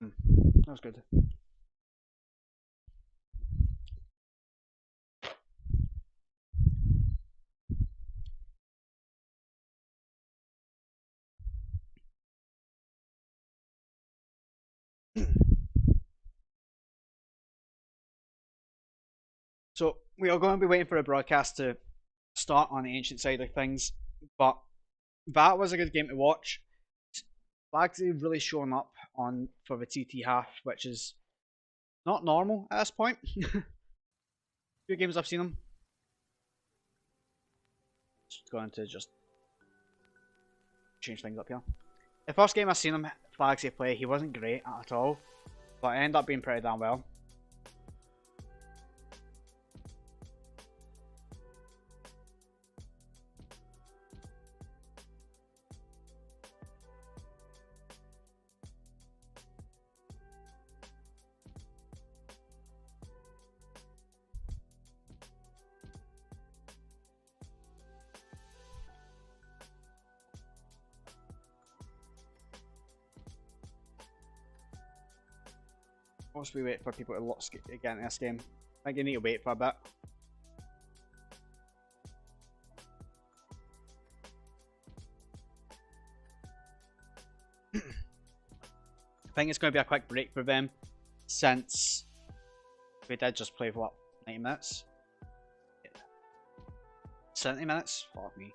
That was good. So we are going to be waiting for a broadcast to start on the Ancient side of things, but that was a good game to watch. Flagsy really showing up on for the TT half, which is not normal at this point. Few games I've seen him. Just going to just change things up here. The first game I seen him Flagsy play, he wasn't great at all, but it ended up being pretty damn well. Once we wait for people to get into this game, I think you need to wait for a bit. I think it's going to be a quick break for them, since we did just play for what, 90 minutes? Yeah. 70 minutes? Fuck me.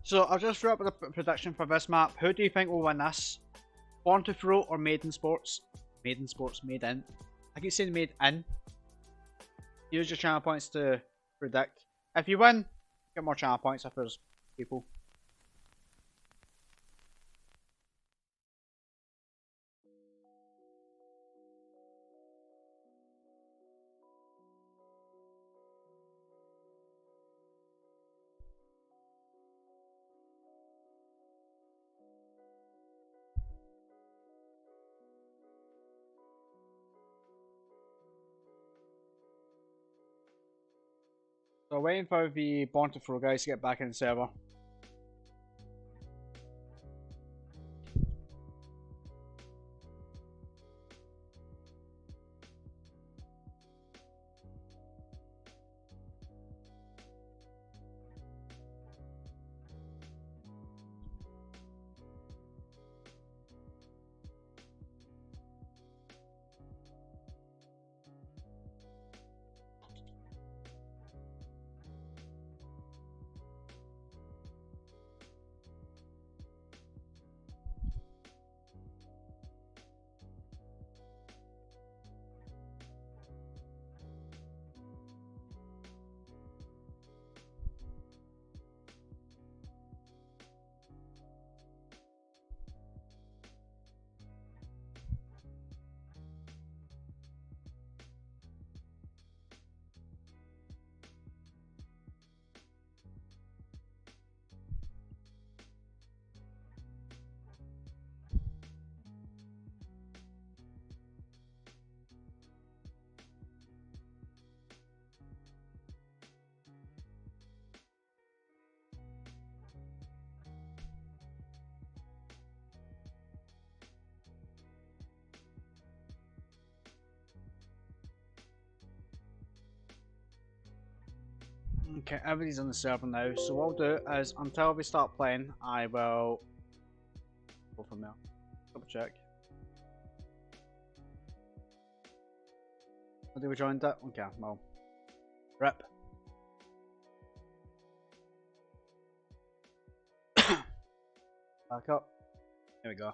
So I'll just throw up with a prediction for this map. Who do you think will win this? Born2Throw or MADENSPORTS? MADENSPORTS, made in. I keep saying made in. Use your channel points to predict. If you win, get more channel points if there's people. So waiting for the Born2Throw guys to get back in the server. Okay, everybody's on the server now, so what I'll do is until we start playing, I will go from there. Double check. Oh, did we join that? Okay, well. Rip. Back up. There we go.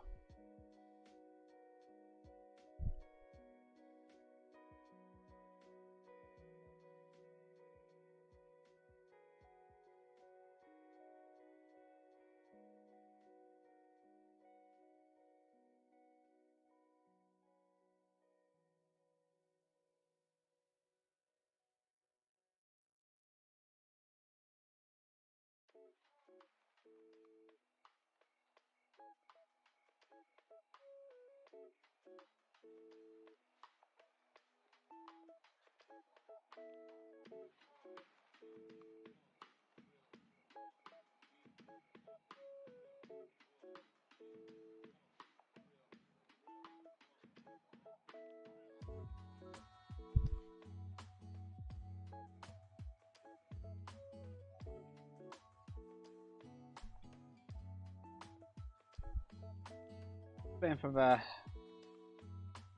Waiting for the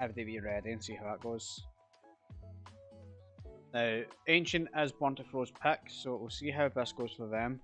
everybody to be ready and see how that goes. Now, Ancient is Born2Throw's pick, so we'll see how this goes for them.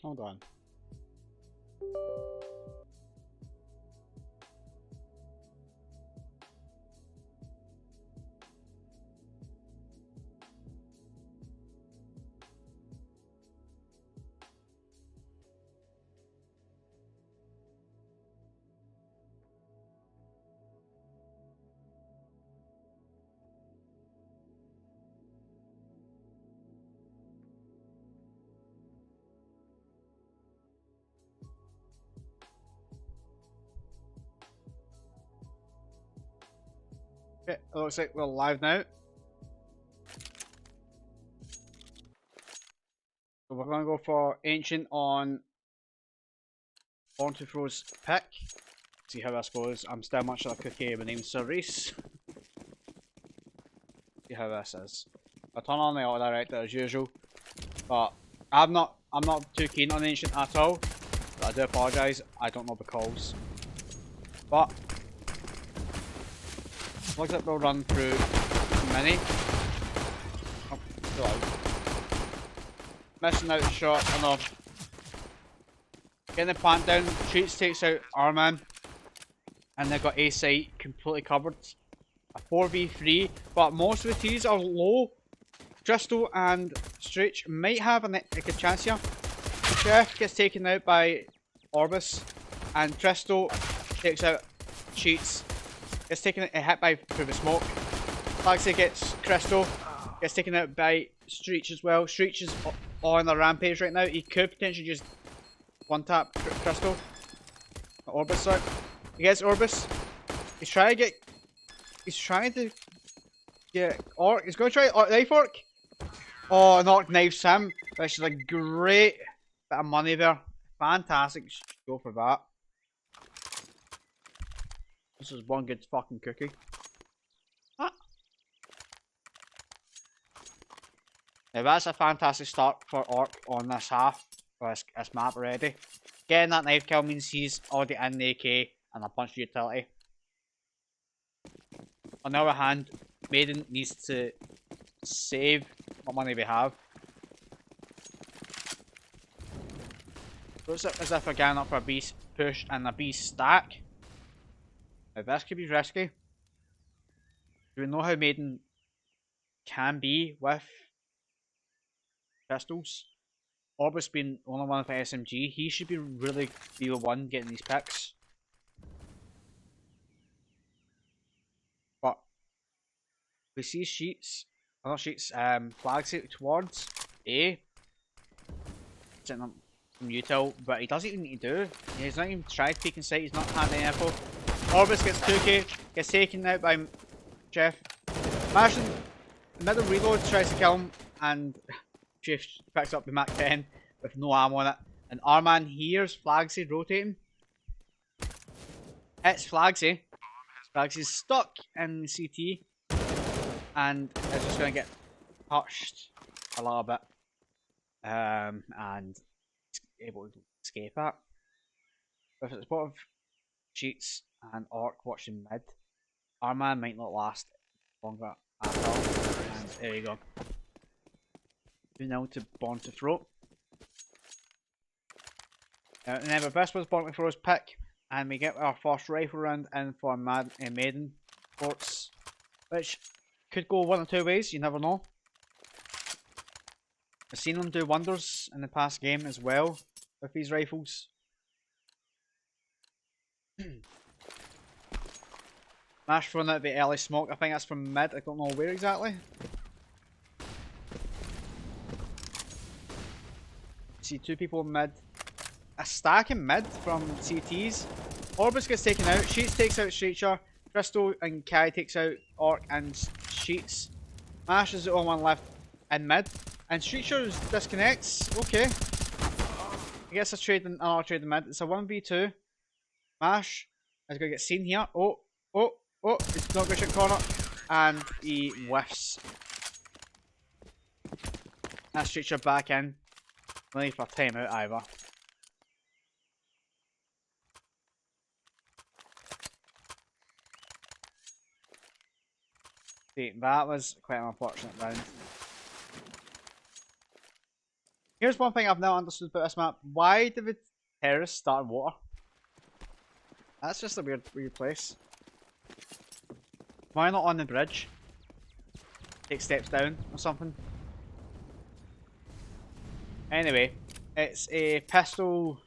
Hold on. Okay, it looks like we're live now. So we're gonna go for Ancient on Born2Throw's pick. See how this goes. I'm still much like a cookie. My name's Sir Reese. See how this is. I turn on the auto director as usual, but I'm not too keen on Ancient at all. But I do apologise. I don't know the calls. But looks like we'll run through mini. Oh, so missing out shot, another. Getting the plant down, Treats takes out Arman. And they've got A site completely covered. A 4v3, but most of the T's are low. Crystal and Stretch might have a good chance here. Chef gets taken out by Orbis, and Crystal takes out Cheats. Gets taken hit by through the smoke. Flagsy gets Crystal, gets taken out by Stretch as well. Stretch is on a rampage right now. He could potentially just one tap Crystal. Orbis, sorry. He gets Orbis. He's trying to get Orc. He's going to try Knife Orc. Oh, and Orc knifes him, which is a great bit of money there. Fantastic. Go for that. This is one good fucking cookie. Ah. Now that's a fantastic start for Orc on this half, or this map already. Getting that knife kill means he's already in the AK and a punch utility. On the other hand, Maiden needs to save what money we have. Looks as if we're getting up for a B push and a B stack. Now this could be risky. Do we know how Maiden can be with pistols? Orbis being only one of the SMG, he should be really be the one getting these picks. But we see flags it towards A. Sitting on from util, but he doesn't even need to do. He's not even tried taking sight, he's not had any info. Orbis gets 2k, gets taken out by Jeff. Mashing middle reload tries to kill him, and Jeff picks up the Mac 10 with no ammo on it. And Arman hears Flagsy rotating. Hits Flagsy. Flagsy's stuck in CT. And it's just going to get touched a little bit. And able to escape it. With the support of Cheats and Orc watching mid, Arman might not last longer at all. And there you go. 2-0 to Born2Throw. Remember, this was Born2Throw's pick, and we get our first rifle round in for MADENSPORTS, which could go one or two ways, you never know. I've seen them do wonders in the past game as well with these rifles. Mash throwing out the early smoke, I think that's from mid, I don't know where exactly. See two people in mid. A stack in mid from CTs. Orbis gets taken out, Sheets takes out Streacher, Crystal and Kai takes out Orc and Sheets. Mash is the only one left in mid. And Streacher disconnects. Okay. I guess another trade in mid. It's a 1v2. Mash is going to get seen here. Oh. It's not going to shoot corner. And he whiffs. That's Streacher back in. No need for timeout either. See, that was quite an unfortunate round. Here's one thing I've never understood about this map. Why did the terrorists start in water? That's just a weird place. Why not on the bridge? Take steps down or something. Anyway, it's a pistol,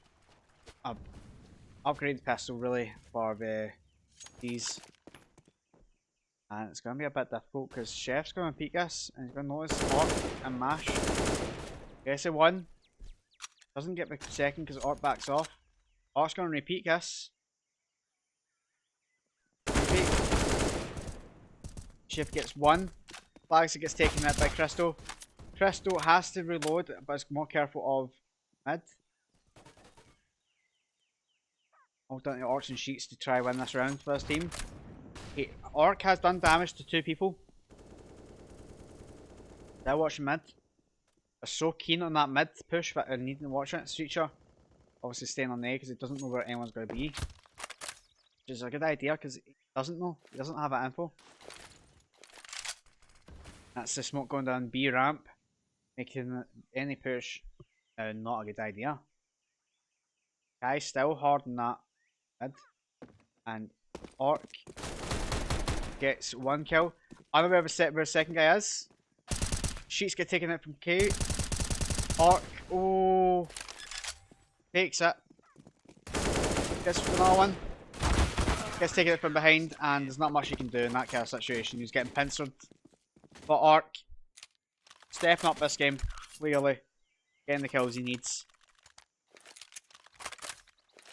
upgraded pistol really for these, and it's gonna be a bit difficult because Chef's gonna peek us and he's gonna notice Orc and Mash. Guess he won. Doesn't get the second because Orc backs off. Orc's gonna repeat us. Repeat. Chef gets one. Flags gets taken out by Crystal. Crystal has to reload, but is more careful of mid. Hold down the Orcs and Sheets to try win this round for his team. Orc has done damage to 2 people. They're watching mid. They're so keen on that mid push that they're needing to watch it. Streetcher obviously staying on A because he doesn't know where anyone's going to be. Which is a good idea because he doesn't know. He doesn't have that info. That's the smoke going down B ramp. Making any push not a good idea. Guy's still hard on that mid. And Orc gets 1 kill. I don't know where the second guy is. Sheets get taken out from K. Orc, oh, takes it. Gets another one. Gets taken out from behind, and there's not much you can do in that kind of situation. He's getting pincered. But Orc, stepping up this game, clearly. Getting the kills he needs.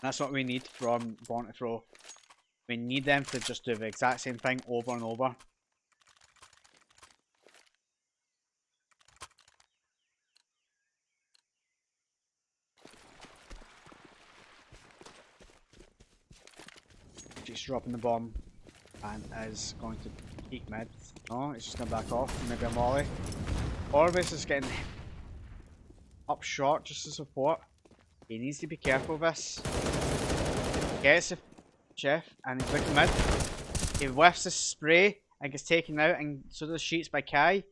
That's what we need from Born2Throw. We need them to just do the exact same thing over and over. She's dropping the bomb and is going to peek mid. No, it's just going to back off. Maybe a molly. Orbis is getting up short just to support. He needs to be careful of this. Gets the Chef and he's looking mid. He whiffs the spray and gets taken out, and so does Sheets by Kai.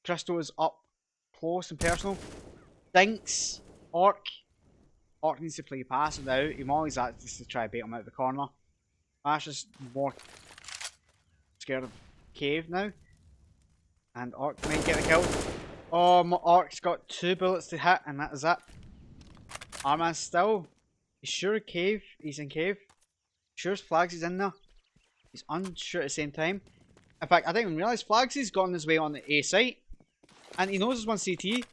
Crystal is up close and personal. Dinks. Orc. Orc needs to play passive now. He mollies that just to try to bait him out of the corner. Ash is more scared of Cave now. And Orc might get the kill. Oh, my Orc's got 2 bullets to hit, and that is it. Arman's still. He's sure Cave. He's in Cave. Sure Flags is in there. He's unsure at the same time. In fact, I didn't even realise Flagsy's got on his way on the A site. And he knows there's one CT.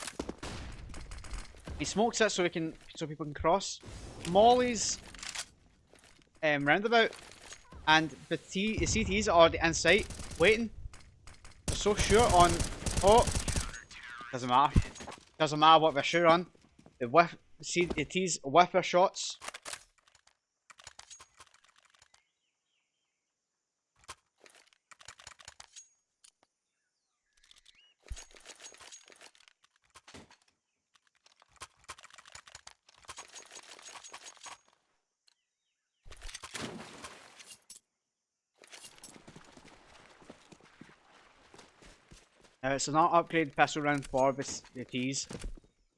He smokes it so people can cross. Molly's roundabout. And the CTs are already in sight, waiting. They're so sure on. Oh, doesn't matter. Doesn't matter what they're sure on. The CTs whiff their shots. It's an upgraded pistol round for the T's.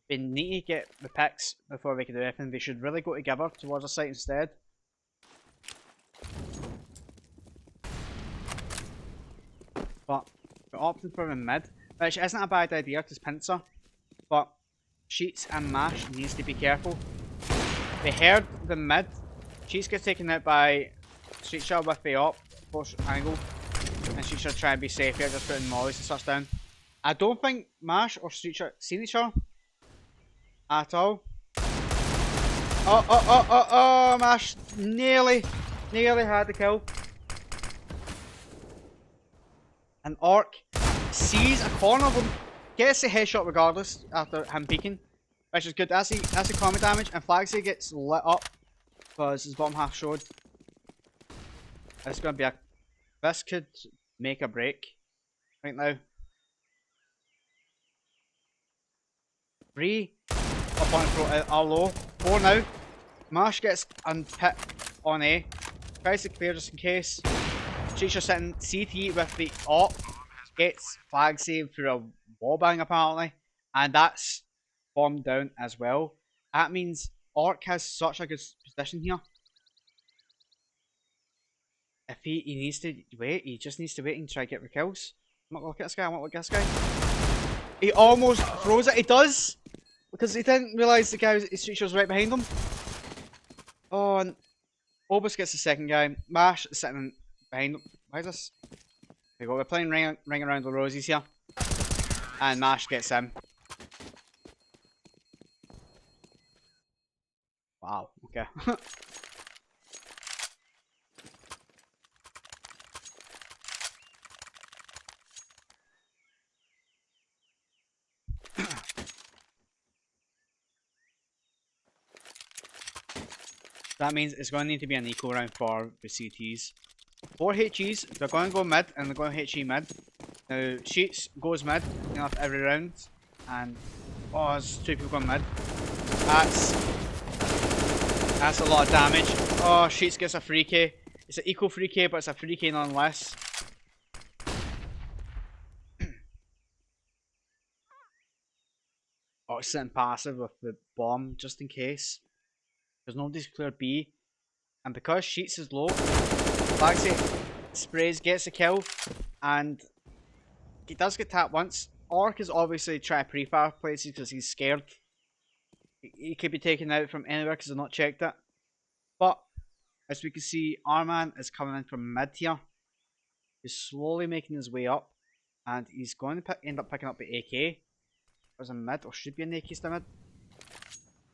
They need to get the picks before they can do anything. They should really go together towards a site instead. But we're opting for the mid, which isn't a bad idea because Pincer. But Sheets and Mash needs to be careful. They heard the mid. Sheets gets taken out by Streetshot with the op, close angle. And she should try and be safe here, just putting mollies and such down. I don't think Mash or Streetshot seen each other at all. Oh, Mash nearly had the kill. And Orc sees a corner of him, gets a headshot regardless after him peeking, which is good. That's the combat damage, and Flagsy gets lit up because his bottom half showed. It's gonna be this could make a break right now. 3 up on are low. 4 now. Mash gets unpit on A. Tries to clear just in case. Street's sitting CT with the op. Gets flag saved through a wall bang apparently. And that's bomb down as well. That means Orc has such a good position here. If he needs to wait, he just needs to wait and try to get the kills. I'm not looking at this guy, I want to look at this guy. He almost throws it, he does! Because he didn't realise the guy, his streaker was right behind him. Oh, and Obus gets the second guy. Mash is sitting behind him. Why is this? There we go, we're playing ring around the roses here. And Mash gets him. Wow, okay. That means it's going to need to be an equal round for the CTs. 4 HEs, they're going to go mid and they're going to HE mid. Now, Sheets goes mid, every round. And, oh, there's 2 people going mid. That's a lot of damage. Oh, Sheets gets a free K. It's an equal free K, but it's a free K nonetheless. Oh, it's sitting passive with the bomb, just in case. Because nobody's cleared B. And because Sheets is low, Flagsy sprays, gets a kill, and he does get tapped once. Orc is obviously trying to pre-fire places because he's scared. He could be taken out from anywhere because they've not checked it. But, as we can see, Arman is coming in from mid here. He's slowly making his way up, and he's going to end up picking up the AK. Was a mid, or should be an AK still mid.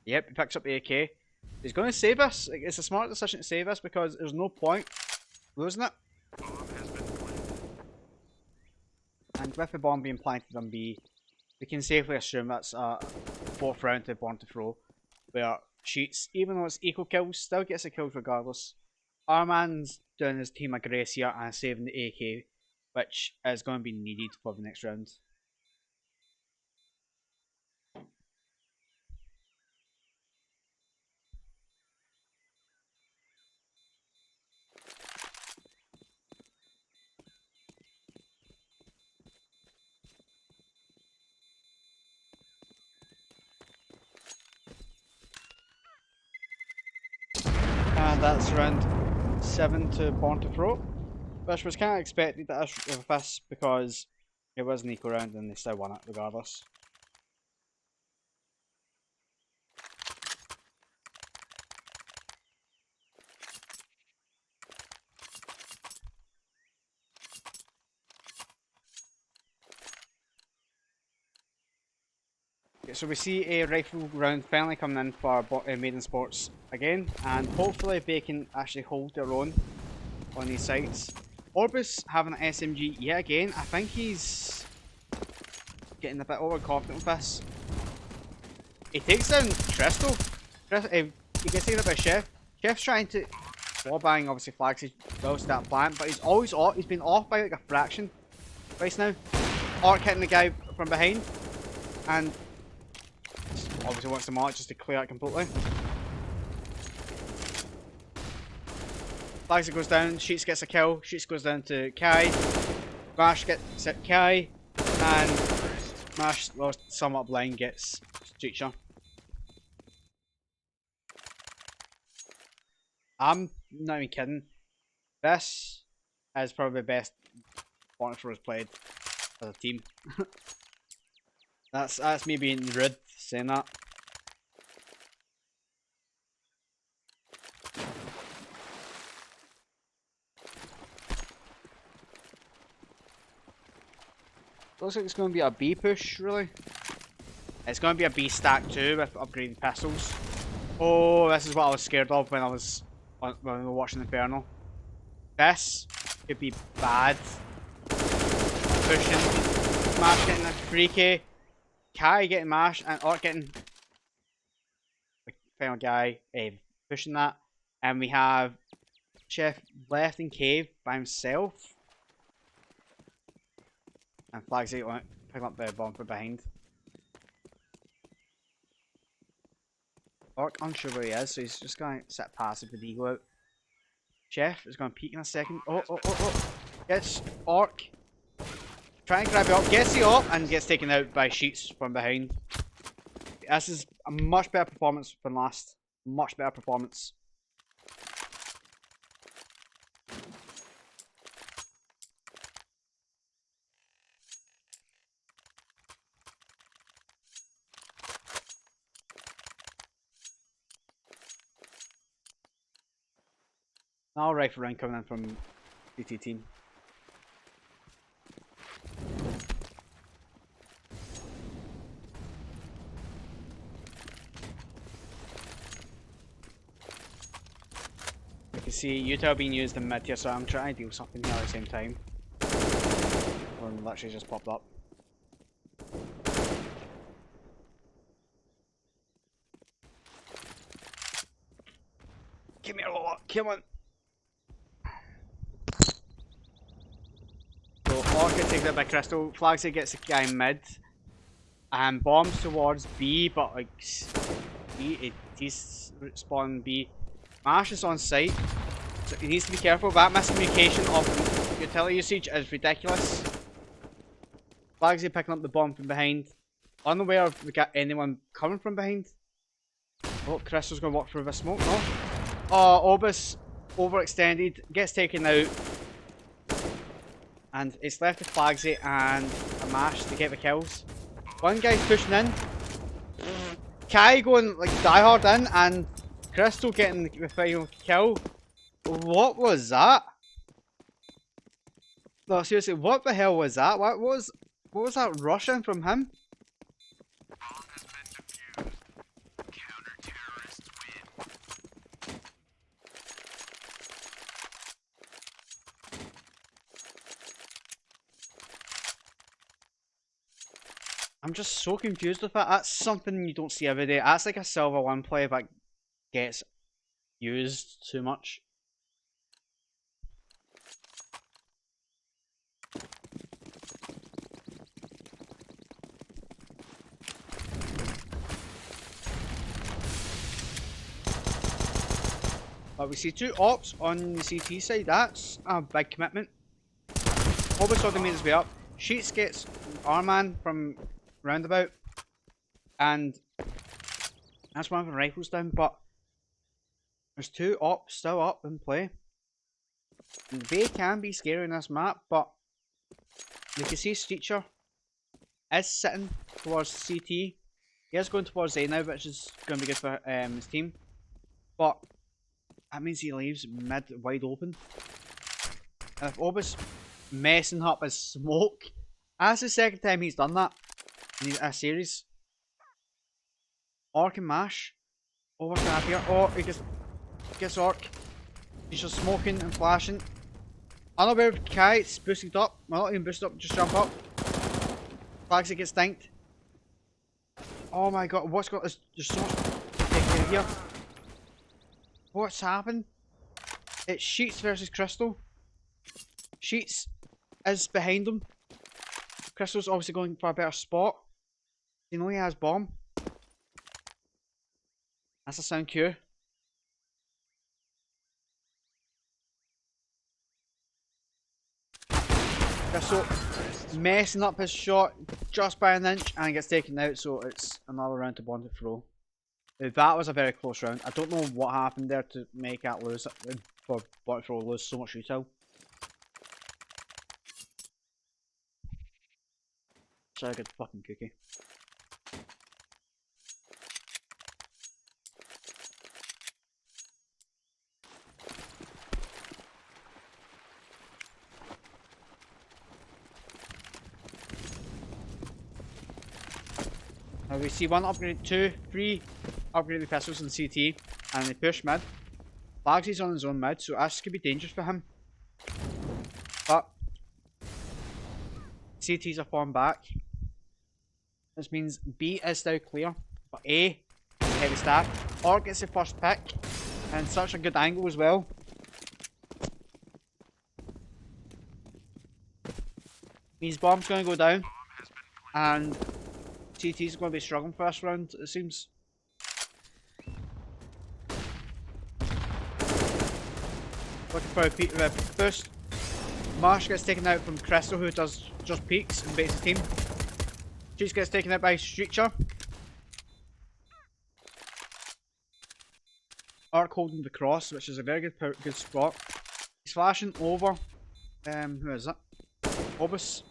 Yep, he picks up the AK. He's going to save us. It's a smart decision to save us because there's no point losing it. And with the bomb being planted on B, we can safely assume that's a 4th round to Born2Throw, where Sheets, even though it's equal kills, still gets a kill regardless. Arman's doing his team of grace here and saving the AK, which is going to be needed for the next round. And that's round 7 to Born2Throw, which was kind of expected with this because it was an equal round and they still won it regardless. So we see a rifle round finally coming in for MADENSPORTS again, and hopefully they can actually hold their own on these sites. Orbis having an SMG yet again. I think he's getting a bit overconfident with this. He takes down Tristo. He gets taken out by Chef. Chef's trying to wallbang, obviously flags his well to that plant, but he's always off. He's been off by like a fraction twice now. Orc hitting the guy from behind, and obviously wants to march just to clear it completely. Flagsy goes down, Sheets gets a kill, Sheets goes down to Kai, Mash gets at Kai, and Mash lost somewhat blind gets Streacher. I'm not even kidding. This is probably the best Born2Throw has played as a team. That's me being rude saying that. Looks like it's going to be a B push, really. It's going to be a B stack too with upgraded pistols. Oh, this is what I was scared of when we were watching Inferno. This could be bad. Pushing, Mash getting a free K, Kai getting Mash, and Orc getting the final guy pushing that. And we have Chef left in cave by himself. And Flagsy picking up the bomb from behind. Orc unsure where he is, so he's just going to sit passive with the eagle out. Chef is going to peek in a second. Oh. Gets Orc. Trying to grab it up. Gets the up and gets taken out by Sheets from behind. This is a much better performance than last. Much better performance. Now rifle round coming in from CT team. You can see util being used in mid here, so I'm trying to do something here at the same time. One literally just popped up. Give me a lot, come on! So Orca takes it by Crystal, Flagsy gets the guy in mid, and bombs towards B, but like B, he's spawning B. Mash is on site, so he needs to be careful. That miscommunication of utility usage is ridiculous. Flagsy picking up the bomb from behind, unaware of anyone coming from behind. Oh, Crystal's going to walk through the smoke, no? Oh, Obus overextended, gets taken out. And it's left to Flagsy and a Mash to get the kills. One guy's pushing in. Kai going like diehard in, and Crystal getting the final kill. What was that? No, seriously, what the hell was that? What was that rushing from him? I'm just so confused with that. That's something you don't see every day. That's like a Silver 1 play that gets used too much. But we see 2 ops on the CT side. That's a big commitment. Obviously, they made his way up. Sheets gets Arman from roundabout, and that's one of the rifles down, but there's 2 ops still up in play. And they can be scary in this map, but you can see Streecher is sitting towards CT. He is going towards A now, which is going to be good for his team, but that means he leaves mid wide open. And if Obus messing up his smoke, that's the second time he's done that in a series. Orc and Mash over to up here. Oh, he gets Orc. He's just smoking and flashing. Unaware of Kai, it's boosted up. Well, not even boosted up, just jump up. Flagsy gets dinked. Oh my god, what's got this? There's so much to take care of here. What's happened? It's Sheets versus Crystal. Sheets is behind him. Crystal's obviously going for a better spot. You know he has bomb. That's a sound cue. Crystal messing up his shot just by an inch and gets taken out, so it's another round to Born2Throw. That was a very close round. I don't know what happened there to make that lose, for Born2Throw lose so much util. Such a good fucking cookie. Now we see 1 upgrade, 2, 3 upgraded pistols in CT, and they push mid. Flags on his own mid, so this could be dangerous for him. But CTs are falling back. This means B is now clear, but A is a heavy stack. Orc gets the first pick, and such a good angle as well. Means bomb's going to go down, and CT's going to be struggling for this round, it seems. Looking for a boost. Marsh gets taken out from Crystal, who does just peeks and baits the team. Cheese gets taken out by Streecher. Arc holding the cross, which is a very good spot. He's flashing over. Who is it? Obus.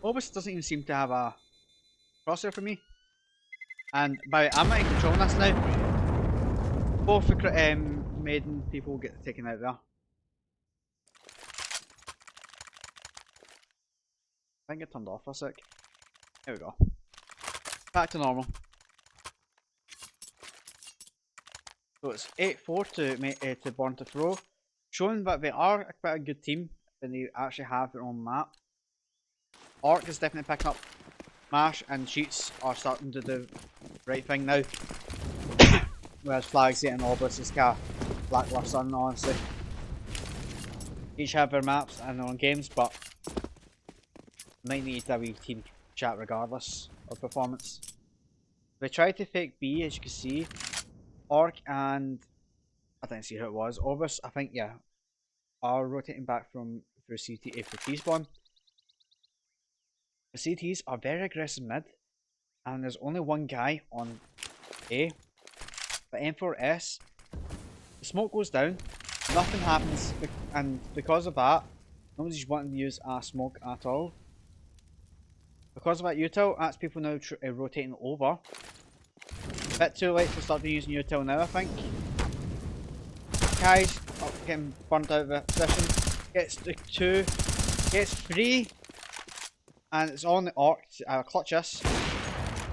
Obus doesn't even seem to have a crosshair for me. And I'm not in control of this now. Both the maiden people get taken out there. I think it turned off for a sec. There we go. Back to normal. So it's 8-4 to Born2Throw, showing that they are quite a good team when they actually have their own map. Arc is definitely picking up. Mash and Cheats are starting to do the right thing now. Whereas Flagsy and Obus is kind of lackluster, honestly. Each have their maps and their own games, but might need a wee team chat regardless of performance. They tried to fake B, as you can see. Arc and I didn't see who it was. Obus, I think, yeah, are rotating back through CT for T-spawn. The CTs are very aggressive mid, and there's only one guy on A. But M4S, the smoke goes down, nothing happens, and because of that, nobody's wanting to use a smoke at all. Because of that util, that's people now rotating over. A bit too late to start using util now, I think. Kai's getting burnt out of the position. Gets the 2, gets 3, and it's on the arc. Clutch this.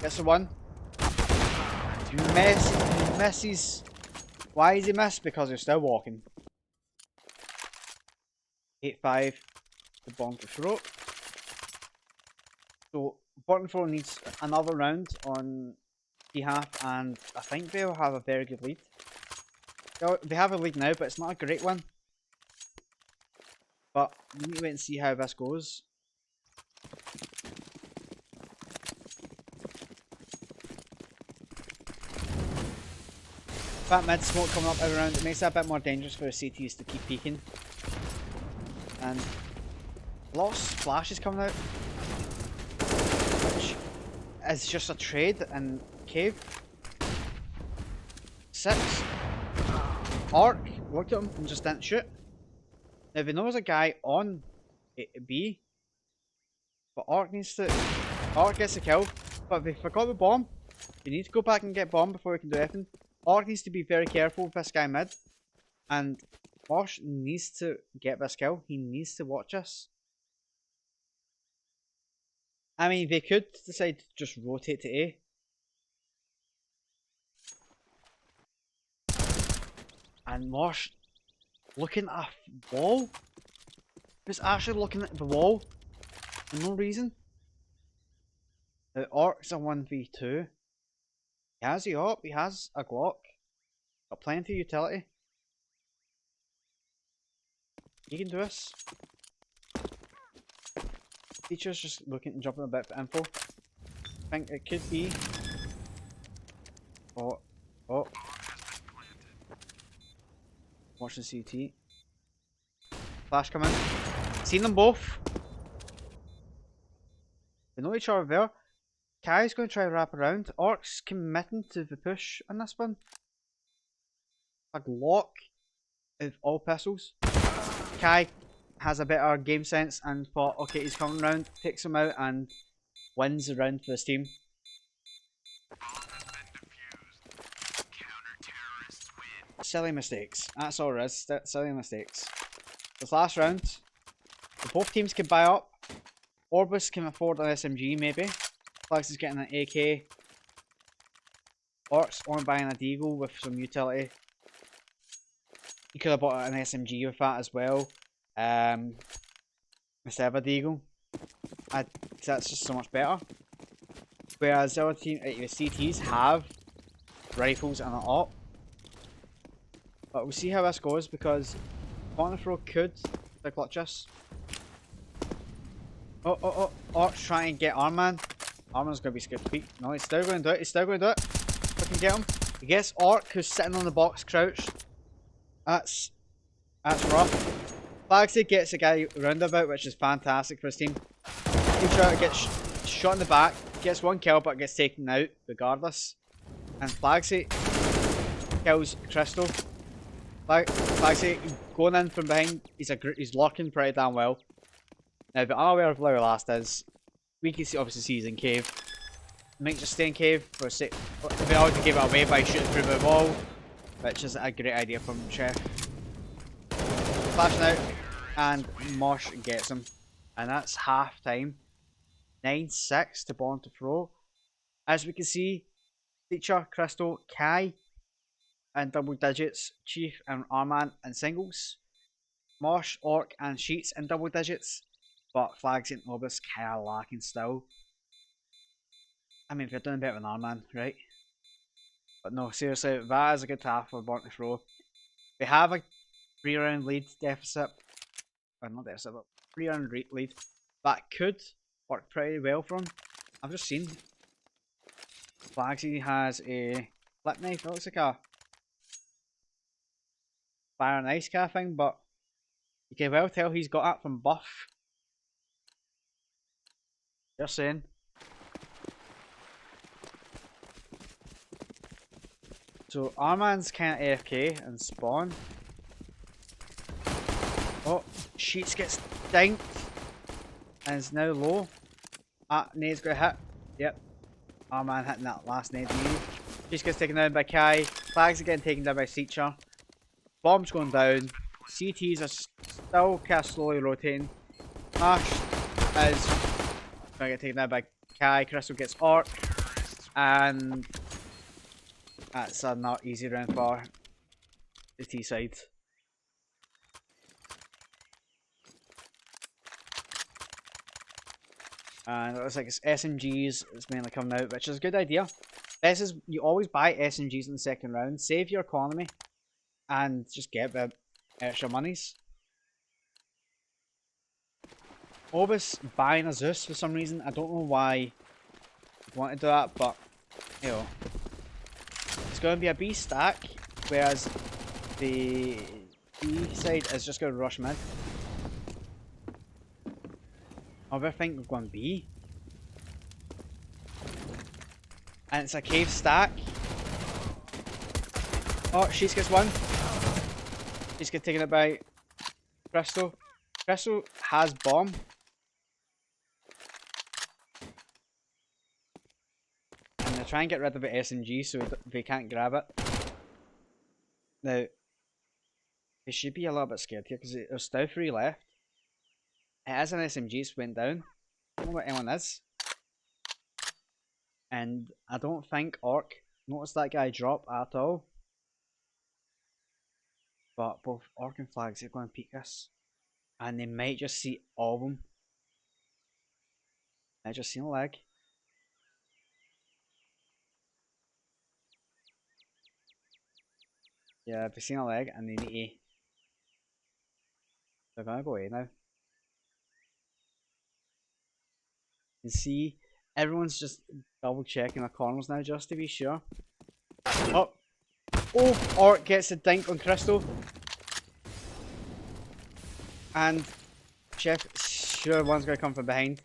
Gets the 1. Misses. Why is he missed? Because he's still walking. 8-5 to Born2Throw. So Born2Throw needs another round on behalf, and I think they'll have a very good lead. They have a lead now, but it's not a great one. But we need to wait and see how this goes. That mid smoke coming up every round, it makes it a bit more dangerous for the CTs to keep peeking. And lots of flashes coming out, which is just a trade and cave. 6. Arc looked at him and just didn't shoot. Now they know there's a guy on B, but Arc gets the kill, but they forgot the bomb. You need to go back and get bomb before we can do anything. Arc needs to be very careful with this guy mid, and Bosch needs to get this kill. He needs to watch us. I mean, they could decide to just rotate to A. And Mosh looking at a wall. He's actually looking at the wall for no reason. The Arc's a 1v2. He has the op, he has a Glock. Got plenty of utility. He can do this. Teacher's just looking and jumping a bit for info. I think it could be. Oh. Watching CT. Flash coming. Seen them both. They know each other there. Kai's going to try to wrap around. Orc's committing to the push on this one. A Glock of all pistols. Kai has a better game sense and thought, okay, he's coming around, takes him out and wins the round for his team. Silly mistakes. That's all it is. Silly mistakes. This last round, both teams can buy up. Orbis can afford an SMG maybe. Flags is getting an AK. Orcs only buying a Deagle with some utility. He could have bought an SMG with that as well. Instead of a Deagle. That's just so much better. Whereas the other team, the CTs have rifles and an op. But we'll see how this goes because Born2Throw could clutch us. Oh, Orc's trying to get Arman. Arman's going to be scared to peek. No, he's still going to do it. He's still going to do it. If I can get him. He gets Orc, who's sitting on the box crouched. That's rough. Flagsy gets a guy roundabout, which is fantastic for his team. Each out gets shot in the back, gets one kill but gets taken out regardless. And Flagsy kills Crystal. Flagsy going in from behind, he's lurking pretty damn well. Now, if you're unaware of where our last is, we can obviously see he's in cave. Might just stay in cave for a sec. We already gave it away by shooting through the wall, which is a great idea from Chef. Flashing out, and Mosh gets him. And that's half time. 9-6 to Born2Throw. As we can see, Teacher, Crystal, Kai in double digits, Chief and Arman in singles, Mosh, Orc and Sheets in double digits, but Flags and Obus kinda lacking still. I mean, if you're doing better than Arman, right? But no, seriously, that is a good half for Born2Throw. They have a 3-round lead deficit, well, not deficit, but 3-round lead. That could work pretty well for him. I've just seen Flagsy has a flip knife. It looks like a fire and ice kind of thing, but you can well tell he's got that from buff. Just saying. So Arman's kind of AFK and spawn. Oh, Sheets gets dinked and is now low. Nade's got a hit. Yep. Arman hitting that last nade. Sheets gets taken down by Kai. Flags are getting taken down by Seacher. Bomb's going down. CTs are still kind of slowly rotating. Ash is going to get taken down by Kai. Crystal gets Orc. And that's a not easy round for the T side. And it looks like it's SMGs that's mainly coming out, which is a good idea. This is, you always buy SMGs in the second round, save your economy, and just get the extra monies. Obus buying a Zeus for some reason. I don't know why you want to do that, but you know. It's going to be a B stack, whereas the B side is just going to rush mid. I think we're going B. And it's a cave stack. Oh, Sheets gets one. Sheets gets taken out by Crystal. Crystal has bomb. And they're trying to get rid of the SMG so they can't grab it. Now, they should be a little bit scared here because there's still 3 left. It is an SMG, so went down. I don't know what anyone is. And I don't think Orc noticed that guy drop at all. But both Orc and Flags are going to peek us. And they might just see all of them. I just seen a leg. Yeah, they've seen a leg and they need to. They're going to go away now. You can see everyone's just double checking the corners now just to be sure. Oh, Orc gets a dink on Crystal. And Chef, sure one's going to come from behind.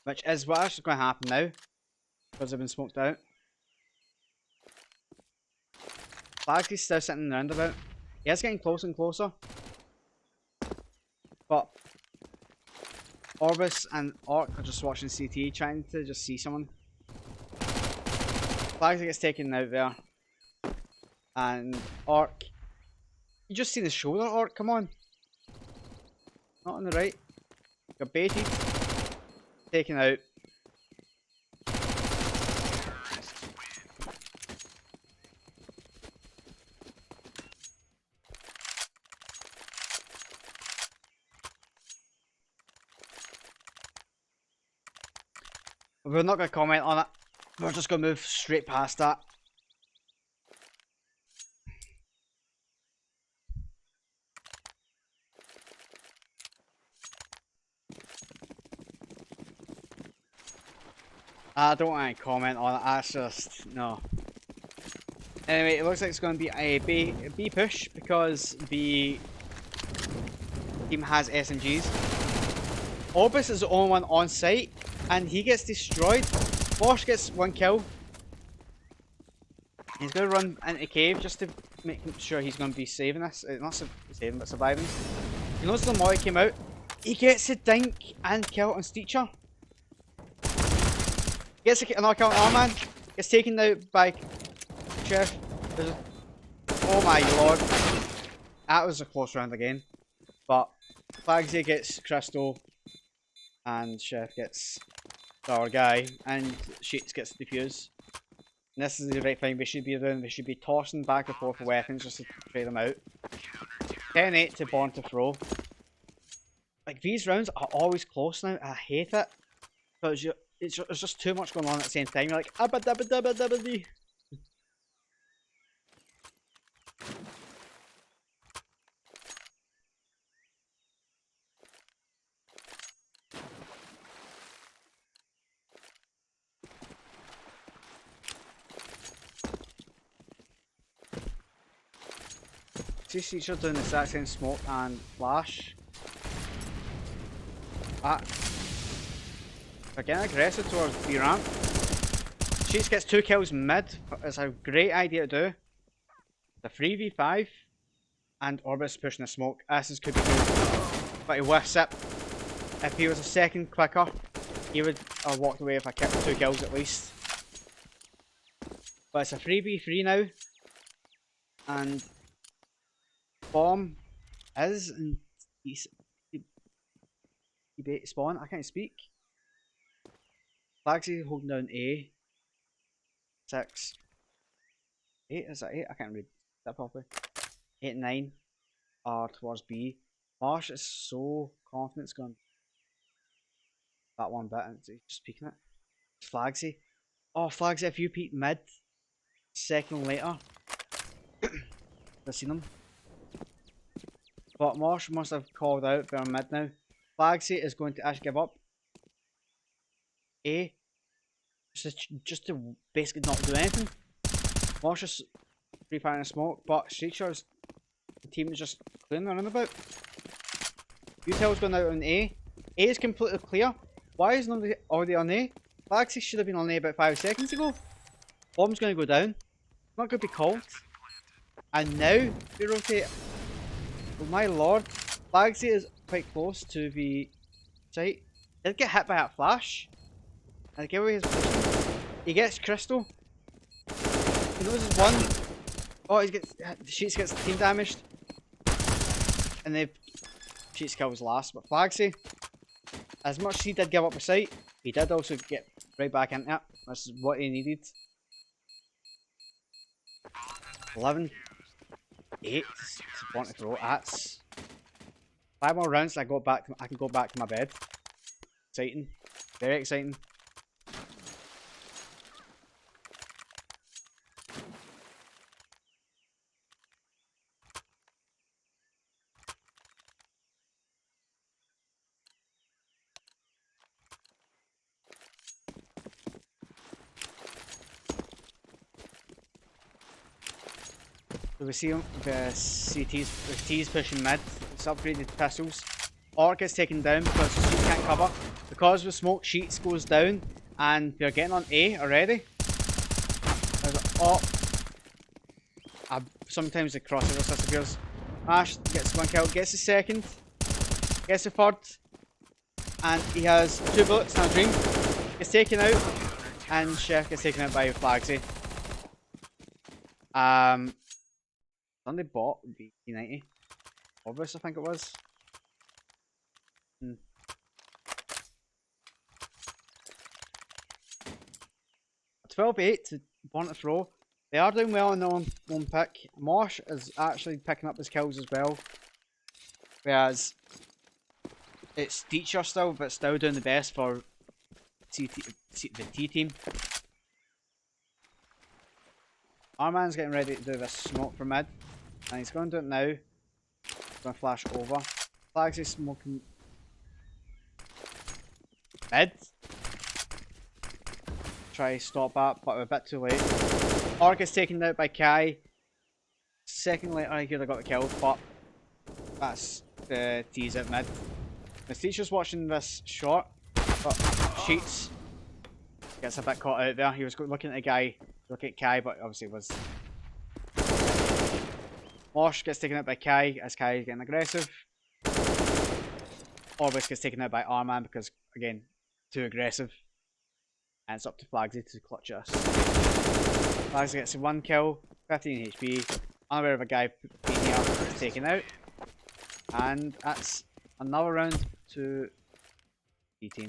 Which is what actually going to happen now. Because they've been smoked out. Flagsy's still sitting in the roundabout. He is getting closer and closer. But Orbis and Orc are just watching CT, trying to just see someone. Flagsy gets taken out there. And Orc. You just see the shoulder, Orc, come on. Not on the right. Got baited. Taken out. We're not going to comment on it. We're just going to move straight past that. I don't want to comment on it. That's just no. Anyway, it looks like it's going to be a B push because the team has SMGs. Orbis is the only one on site, and he gets destroyed. Mosh gets 1 kill. He's going to run into cave just to make sure he's going to be saving this. Not saving, but surviving. He knows the Molly came out. He gets a dink and kill on Steacher. Gets a knockout on man. Gets taken out by Chef. Oh my lord. That was a close round again. But Flagsy gets Crystal. And Chef gets our guy. And Sheets gets the defuse. And this is the right thing we should be doing. We should be tossing back and forth with weapons just to trade them out. 10-8 to Born2Throw. Like, these rounds are always close now. I hate it. Because it's just too much going on at the same time. You're like, abba dabba dabba dabba dee. See Teacher doing the exact same smoke and flash. They're getting aggressive towards B ramp. Sheets gets 2 kills mid. It's a great idea to do. The 3v5 and Orbis pushing the smoke. This could be good, but he whiffs it. If he was a second quicker, he would have walked away if I kept 2 kills at least. But it's a 3v3 now, and Bomb is and he's debate spawn. I can't speak. Flagsy holding down A. 6. 8, is that 8? I can't read that properly. 8 and 9 are towards B. Marsh is so confident it's going that one bit and he's just peeking it. Flagsy. Oh, Flagsy, if you peek mid, second later, I've seen him. But Marsh must have called out for mid now. Flagsy is going to actually give up. A. Just to basically not do anything. Marsh is free firing a smoke, but Streetshaw's the team is just clearing their about. Utel's going out on A. A is completely clear. Why is nobody already on A? Flagsy should have been on A about 5 seconds ago. Bomb's going to go down. Not going to be called. And now they rotate. Oh my lord. Flagsy is quite close to the site. Did get hit by that flash. And give away his position. He gets Crystal. He loses 1. Oh, he gets Sheets gets team damaged. And then Sheets kills last. But Flagsy, as much as he did give up the site, he did also get right back into it. This is what he needed. 11. 8 to Born2Throw. That's 5 more rounds. I can go back to my bed. Exciting, very exciting. So we see the T's pushing mid. It's upgraded pistols. Orc is taken down because the Sheets can't cover. Because the smoke, Sheets goes down and they're getting on A already. Sometimes the crossover disappears. Ash gets 1 kill, gets the second, gets the third, and he has 2 bullets and a dream. Gets taken out, and Chef gets taken out by Flagsy. Somebody bought B90. Obvious, I think it was. 12-8 to Born2Throw. They are doing well in their own pick. Mosh is actually picking up his kills as well. Whereas it's Teacher still, but still doing the best for the T team. Our man's getting ready to do this smoke for mid. And he's going to do it now. He's going to flash over. Flagsy smoking mid. Try to stop that, but we're a bit too late. Orc is taken out by Kai. Second later, I could have got the kill, but that's the T's at mid. The teacher's watching this shot, but Sheets gets a bit caught out there. He was looking at the guy, looking at Kai, but obviously it was. Mosh gets taken out by Kai as Kai is getting aggressive. Orbis gets taken out by Arman because, again, too aggressive. And it's up to Flagsy to clutch us. Flagsy gets 1 kill, 15 HP, unaware of a guy being here, is taken out. And that's another round to B team.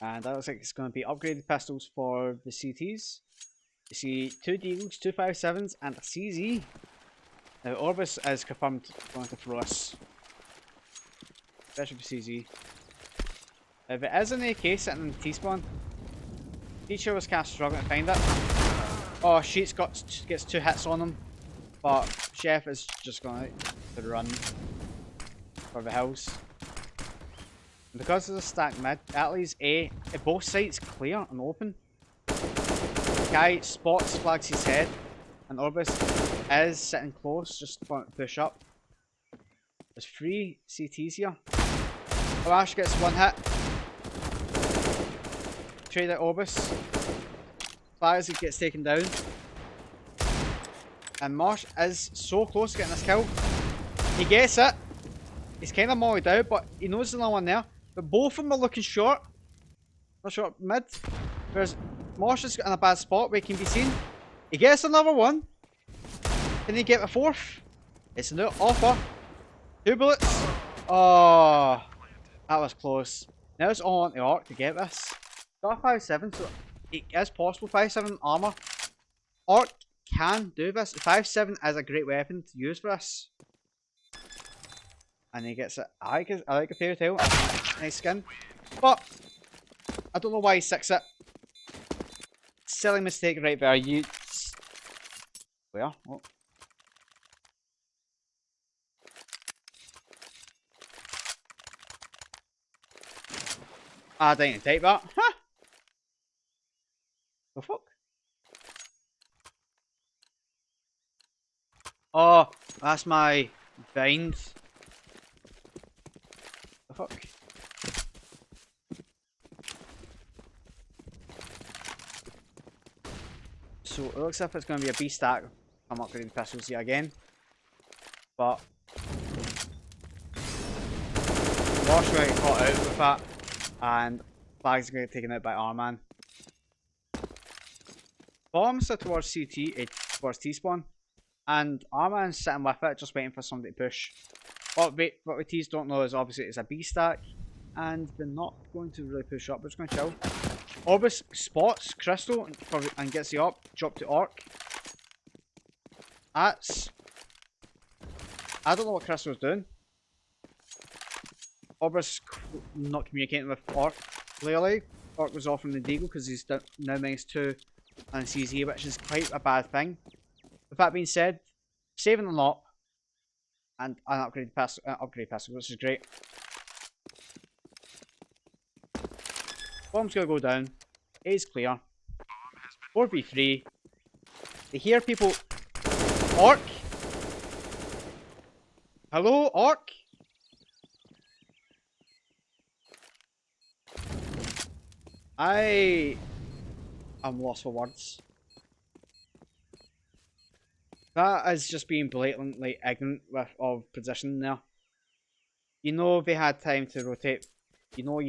And that looks like it's going to be upgraded pistols for the CTs. You see 2 Deagles, 2 5.7s, and a CZ. Now Orbis is confirmed going to throw us. Especially for CZ. If it is an AK sitting in the T-spawn, Teacher was kind of struggling to find it. Oh, Sheets gets 2 hits on him. But Chef is just going to run for the hills. And because there's a stacked mid, that leaves A, both sides clear and open. Guy spots, flags his head, and Orbis is sitting close, just trying to push up. There's 3 CTs here. Ash gets 1 hit. Trade at Orbis. Flags gets taken down. And Marsh is so close to getting this kill. He gets it. He's kind of mollied out, but he knows there's no one there. But both of them are looking short. They're short mid. Whereas Marsh is in a bad spot where he can be seen. He gets another one. Can he get a 4th? It's a new offer. 2 bullets. Oh, that was close. Now it's all on the arc to get this. Got a 5.7, so it is possible. 5.7 armor. Arc can do this. 5.7 is a great weapon to use for this. And he gets it. I like a fairy tale. Nice skin. But I don't know why he 6 it. Silly mistake right there. You. Where? Oh. I didn't type that. Huh? The fuck? Oh, that's my bind. The fuck? So it looks like it's going to be a B stack. I'm upgrading pistols here again. But Wash going to get caught out with that. And Flags going to get taken out by Arman. Bombs are towards CT, towards T-spawn. And Arman's sitting with it, just waiting for somebody to push. What we T's don't know is obviously it's a B stack. And they're not going to really push up, they're just going to chill. Orbis spots Crystal and gets the op, drop to Orc. That's... I don't know what Crystal's doing. Orbis not communicating with Orc, clearly. Orc was off from the Deagle because he's now -2 and CZ, which is quite a bad thing. With that being said, saving the lot and an upgrade pistol, which is great. Bomb's gonna go down. A is clear. 4v3. They hear people. Orc? Hello, Orc? I am lost for words. That is just being blatantly ignorant of position there. You know they had time to rotate. You know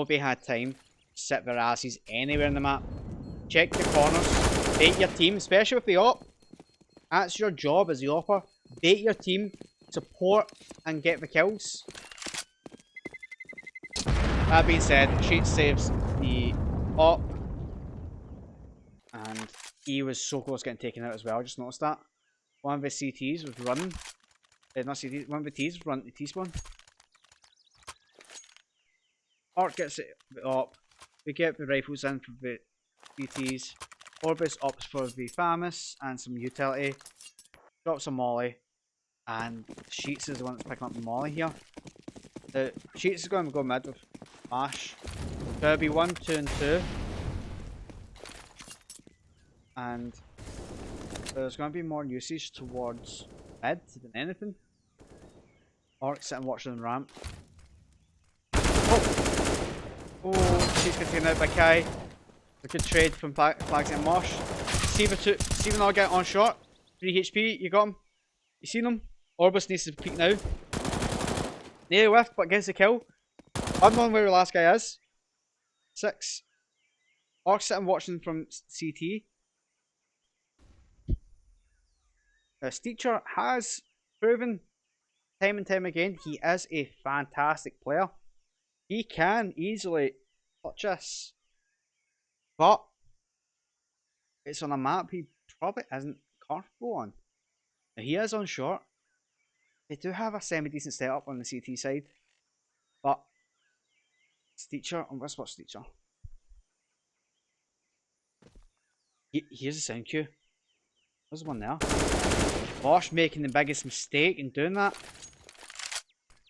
they had time to sit their asses anywhere in the map. Check the corners. Bait your team, especially with the op. That's your job as the opper. Bait your team, support, and get the kills. That being said, Sheet saves the op. And he was so close to getting taken out as well, I just noticed that. One of the CTs was running. Not CTs, one of the T's was running the T-spawn. Arc gets it up. We get the rifles in for the BTs. Orbis opts for the FAMAS and some utility. Drops a molly. And Sheets is the one that's picking up the molly here. The Sheets is going to go mid with Ash. So it'll be 1, 2, and 2. And there's going to be more usage towards mid than anything. Orc sitting watching the ramp. Oh, she's getting taken out by Kai. A good trade from Flags and Mosh. Steven all get on shot. 3 HP, you got him. You seen him? Orbis needs to peek now. Nearly whiffed, but gets the kill. Unknown where the last guy is. 6. Orc sitting watching from CT. Steacher has proven time and time again he is a fantastic player. He can easily touch us. But it's on a map he probably isn't comfortable on. Now, he is on short. They do have a semi-decent setup on the CT side. But Steacher, let's watch Steacher. Here's a sound cue. There's one there. Bosch making the biggest mistake in doing that.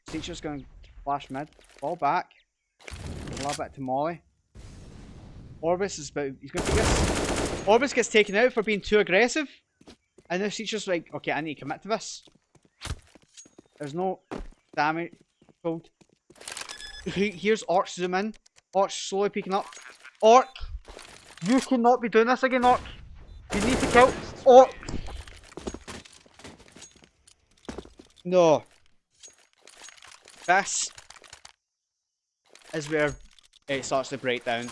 Steacher's going to flash mid. Ball back. A little bit to Molly. Orbis is about. He's going to take this. Orbis gets taken out for being too aggressive. And now Steacher's like, okay, I need to commit to this. There's no damage. Cold. Here's Orc zoom in. Orc slowly peeking up. Orc! You cannot be doing this again, Orc. You need to kill Orc. No. This is where it starts to break down.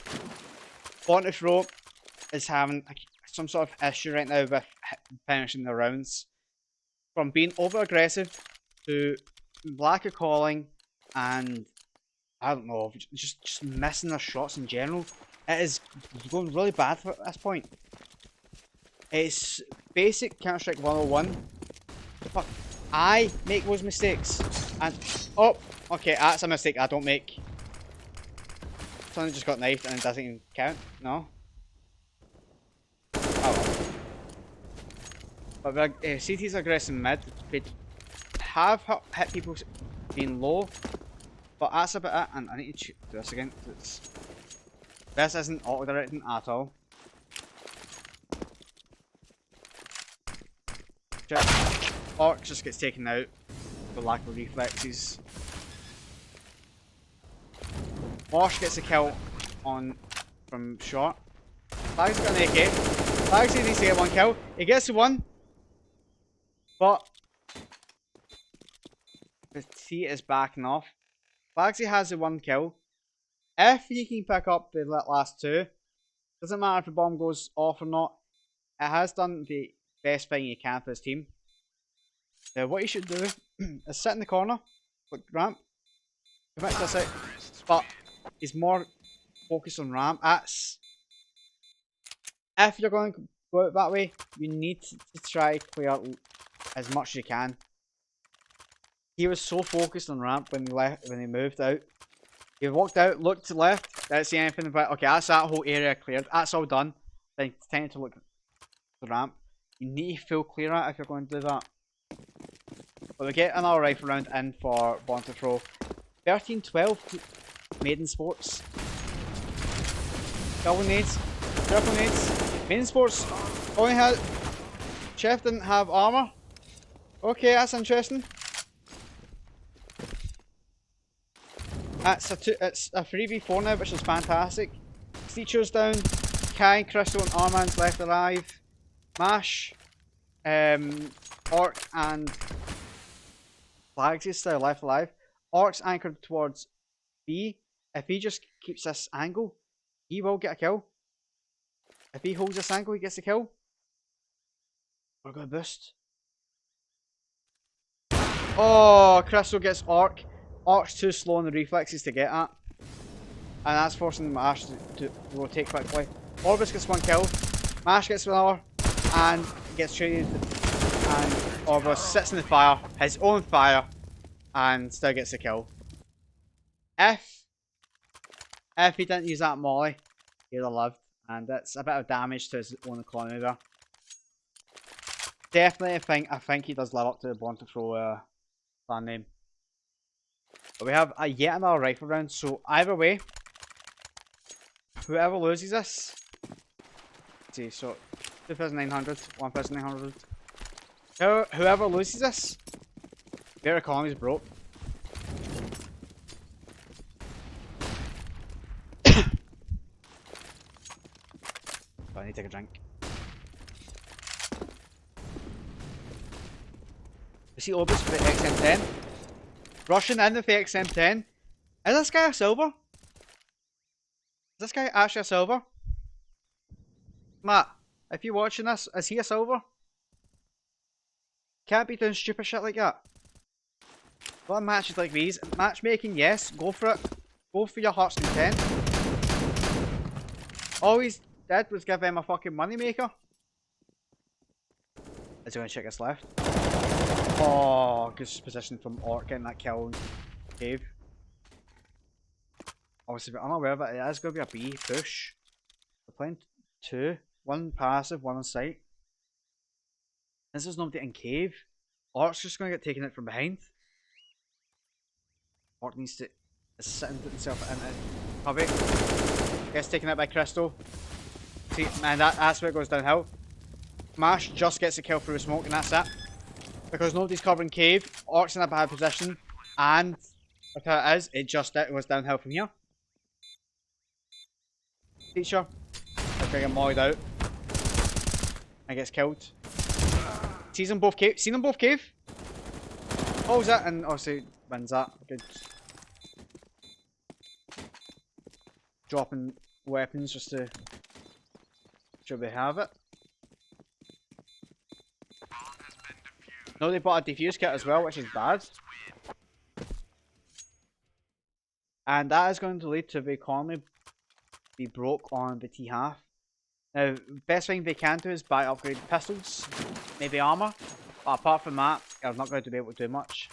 Born2Throw is having some sort of issue right now with finishing the rounds. From being over aggressive to lack of calling and I don't know, just missing their shots in general. It is going really bad at this point. It's basic Counter-Strike 101. Fuck. I make those mistakes. And, oh, okay, that's a mistake I don't make. Someone just got knifed and it doesn't even count. No. Oh well. But CT's aggressive mid. They have hit people being low. But that's about it. And I need to do this again. This isn't auto-directing at all. Orc just gets taken out for lack of reflexes. Mosh gets a kill on from short. Flags got an AK. Flags needs to get 1 kill. He gets the 1. But the T is backing off. Flagsy has the 1 kill. If he can pick up the last 2, doesn't matter if the bomb goes off or not, it has done the best thing he can for his team. Now what he should do is sit in the corner, look ramp, commit to this out, but he's more focused on ramp. If you're going to go out that way, you need to try to clear as much as you can. He was so focused on ramp when he moved out. He walked out, looked to the left, didn't see anything about, okay, that's that whole area cleared, that's all done. Then it's time to look at the ramp. You need to full clear it if you're going to do that. But we get another rifle round in for Born2Throw. 13-12 MADENSPORTS. Double nades, triple nades. MADENSPORTS only had. Chef didn't have armor. Okay, that's interesting. It's a 3v4 now, which is fantastic. Steacher's down. Kai, Crystal, and Armand's left alive. Mash, Orc, and Flags is still left alive. Orc's anchored towards B. If he just keeps this angle, he will get a kill. If he holds this angle, he gets a kill. We're gonna boost. Oh, Crystal gets Orc. Orc's too slow on the reflexes to get at. And that's forcing Mash to rotate quickly. Orbis gets 1 kill. Mash gets another. And gets traded. And Orbis sits in the fire. His own fire. And still gets a kill. If he didn't use that molly, he'd have lived. And that's a bit of damage to his own economy there. Definitely, I think he does live up to the Born2Throw clan name. But we have yet another rifle round, so either way, whoever loses this, let's see, so 2,900, 1,900. Whoever loses this, their economy's broke. I need to take a drink. You see Obus for the XM10? Rushing in with the XM10. Is this guy a silver? Is this guy actually a silver? Matt, if you're watching this, is he a silver? Can't be doing stupid shit like that. What are matches like these? Matchmaking, yes, go for it. Go for your heart's content. All he's did was give him a fucking moneymaker. Is he going to check his left? Oh, good position from Orc getting that kill in cave. Obviously, I'm unaware of it. It is going to be a B push. We're playing 2. 1 passive, 1 on site. This is nobody in cave. Orc's just going to get taken out from behind. Orc needs to sit and put himself into cover. Gets taken out by Crystal. See, man, that's where it goes downhill. Mash just gets a kill through smoke, and that's it. Because nobody's covering cave, Orc's in a bad position, and look how it is, it goes downhill from here. Teacher, they're going to get modded out. And gets killed. Sees them both cave. Seen them both cave. Holds it and obviously wins that. Good. Dropping weapons just to show they have it. No, they bought a defuse kit as well, which is bad. And that is going to lead to the economy be broke on the T half. Now, best thing they can do is buy upgraded pistols, maybe armor, but apart from that, they're not going to be able to do much.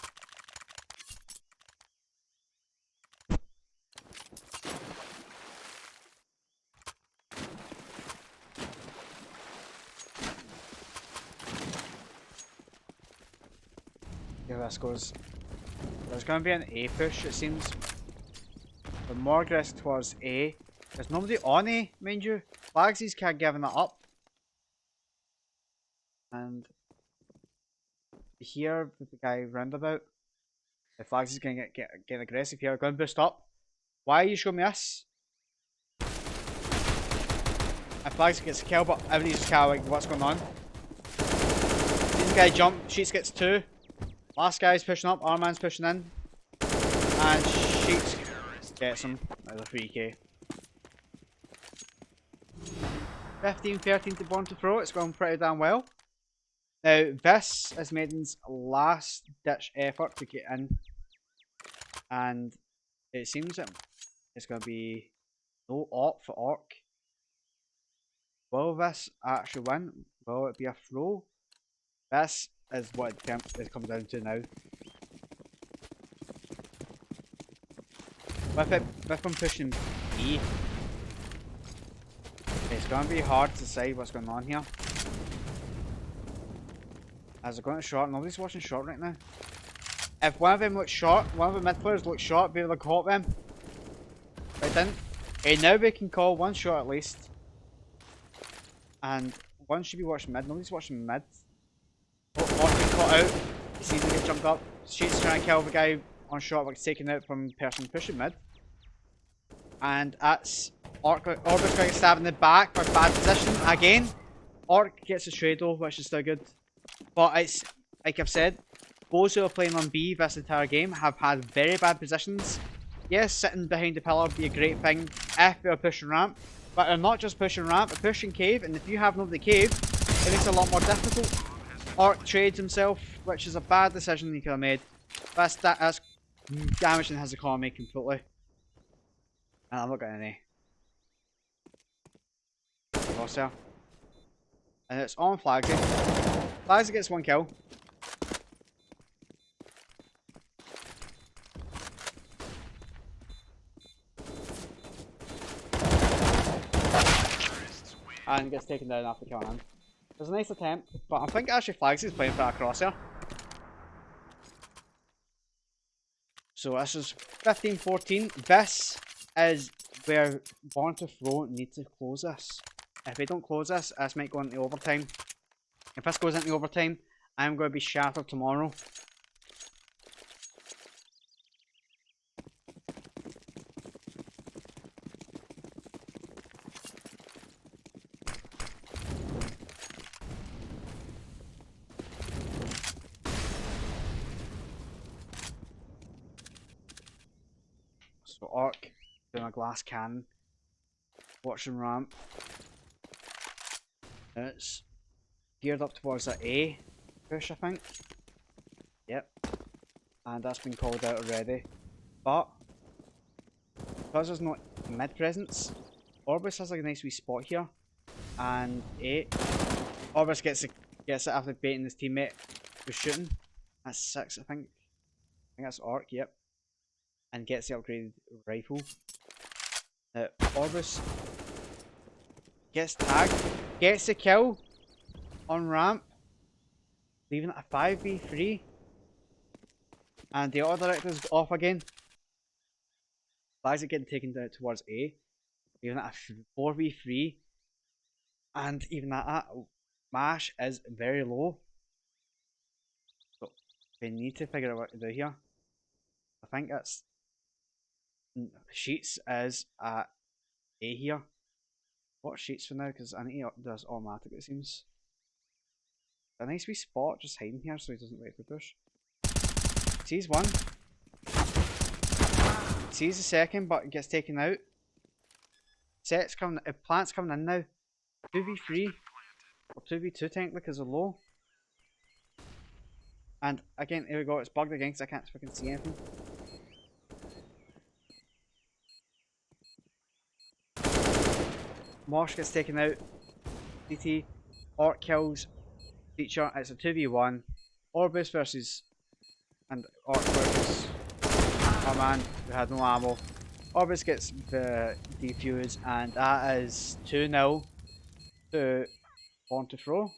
Yeah, this goes. There's going to be an A push, it seems. But more aggressive towards A. There's nobody on A, mind you. Flagsy's kind of giving it up. And here with the guy roundabout. The Flagsy's going to get aggressive here. Going to boost up. Why are you showing me this? And Flagsy gets a kill, but everybody's just kind of like, what's going on? This guy jump. Sheets gets 2. Last guy's pushing up. Our man's pushing in. And Sheets gets him. Another 3k. 15-13 to Born2Throw. It's going pretty damn well. Now, this is Maiden's last ditch effort to get in. And it seems that it's going to be no op for Orc. Will this actually win? Will it be a throw? This is what it comes down to now. With him pushing E, it's going to be hard to decide what's going on here. As they're going to short, nobody's watching short right now. If one of them looks short, one of the mid players looks short, be able to caught them. They didn't. Okay, now we can call one shot at least. And one should be watching mid. Nobody's watching mid. Oh, Orc caught out. You see him get jumped up. Sheets trying to kill the guy on short, but taken out from person pushing mid. And that's Orc's going to get stabbed in the back for bad position again. Orc gets a trade though, which is still good. But it's, like I've said, those who are playing on B this entire game have had very bad positions. Yes, sitting behind the pillar would be a great thing if they're pushing ramp. But they're not just pushing ramp, they're pushing cave. And if you have nobody cave, it makes it a lot more difficult. Orc trades himself, which is a bad decision he could have made. That's damaging his economy completely. And I'm not getting any. Crosshair. And it's on Flagsy. Flagsy gets 1 kill. And gets taken down after killing him. It was a nice attempt, but I think actually Flagsy's playing for that crosshair. So this is 15-14. This is where Born2Throw need to close this. If they don't close this, this might go into overtime. If this goes into overtime, I'm going to be shattered tomorrow. So Arc doing a glass cannon, watching ramp. It's geared up towards that A push, I think. Yep. And that's been called out already. But because there's no mid presence, Orbis has like a nice wee spot here. And 8. Orbis gets it after baiting his teammate who's shooting. That's 6, I think. I think that's Arc, yep. And gets the upgraded rifle. Orbis gets tagged, gets the kill on ramp, leaving it a 5v3. And the auto director's off again. Flags are getting taken down towards A, leaving it a 4v3. And even that MASH is very low. So they need to figure out what to do here. I think that's Sheets is at A here. What Sheets for now? Because I need to do this automatic, it seems. A nice wee spot just hiding here so he doesn't wait for push. Sees one. Sees the second but gets taken out. Sets coming, plants coming in now. 2v3 or 2v2 technically because they're low. And again, here we go, it's bugged again because I can't fucking see anything. Mosh gets taken out. CT. Orc kills Teacher. It's a 2v1. Orbis versus. And Orc versus. Oh man, we had no ammo. Orbis gets the defuse, and that is 2-0 to Born2Throw.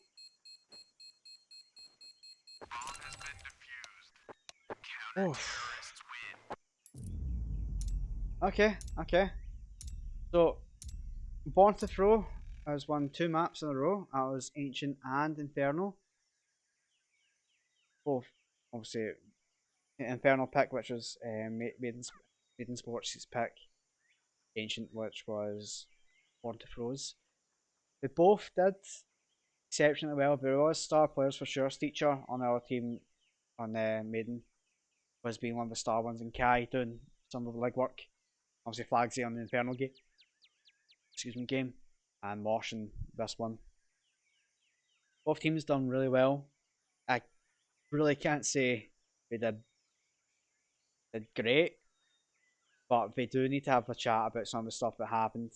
Oh. Okay. So, Born2Throw has won 2 maps in a row. That was Ancient and Infernal. Both, obviously, Infernal pick, which was MADENSPORTS' pick. Ancient, which was Born2Throw's. They both did exceptionally well. There was star players for sure. Teacher on our team on Maiden was being one of the star ones, and Kai doing some of the legwork. Obviously, Flagsy on the Infernal game, and Mosh in this one. Both teams done really well. I really can't say they did great, but they do need to have a chat about some of the stuff that happened.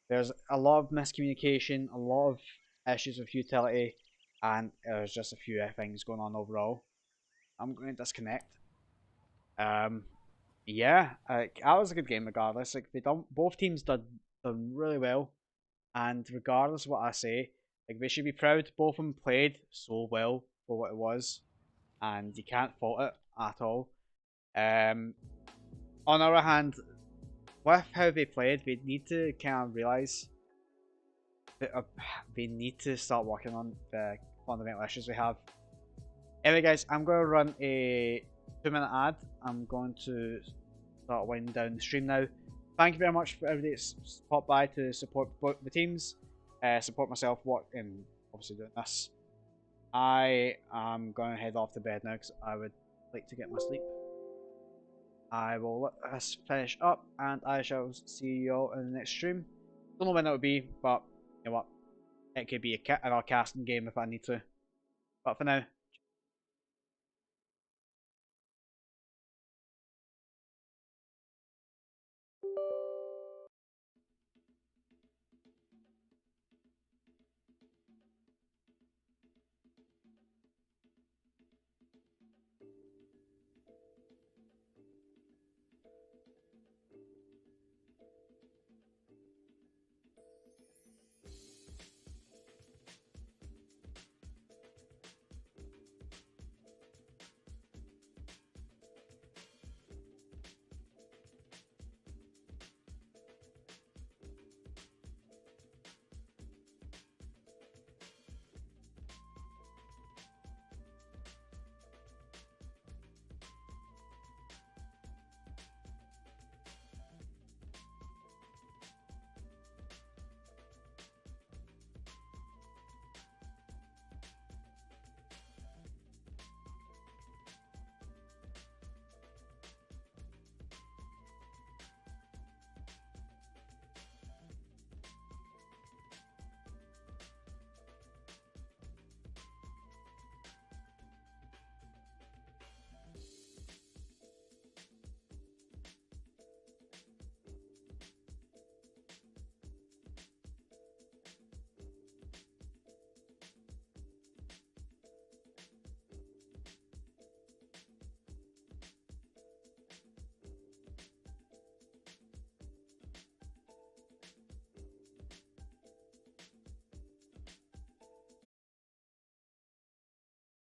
There's a lot of miscommunication, a lot of issues with utility, and there's just a few things going on overall. I'm going to disconnect. Yeah, that was a good game regardless. Like both teams done really well, and regardless of what I say, like they should be proud. Both of them played so well for what it was, and you can't fault it at all. On the other hand, with how they played, they need to kind of realise that they need to start working on the fundamental issues we have. Anyway guys, I'm going to run a 2-minute ad. I'm going to start winding down the stream now. Thank you very much for everybody that's popped by to support both the teams, support myself, obviously doing this. I am going to head off to bed now because I would like to get my sleep. I will let us finish up, and I shall see you all in the next stream. Don't know when that will be, but you know what? It could be another casting game if I need to. But for now,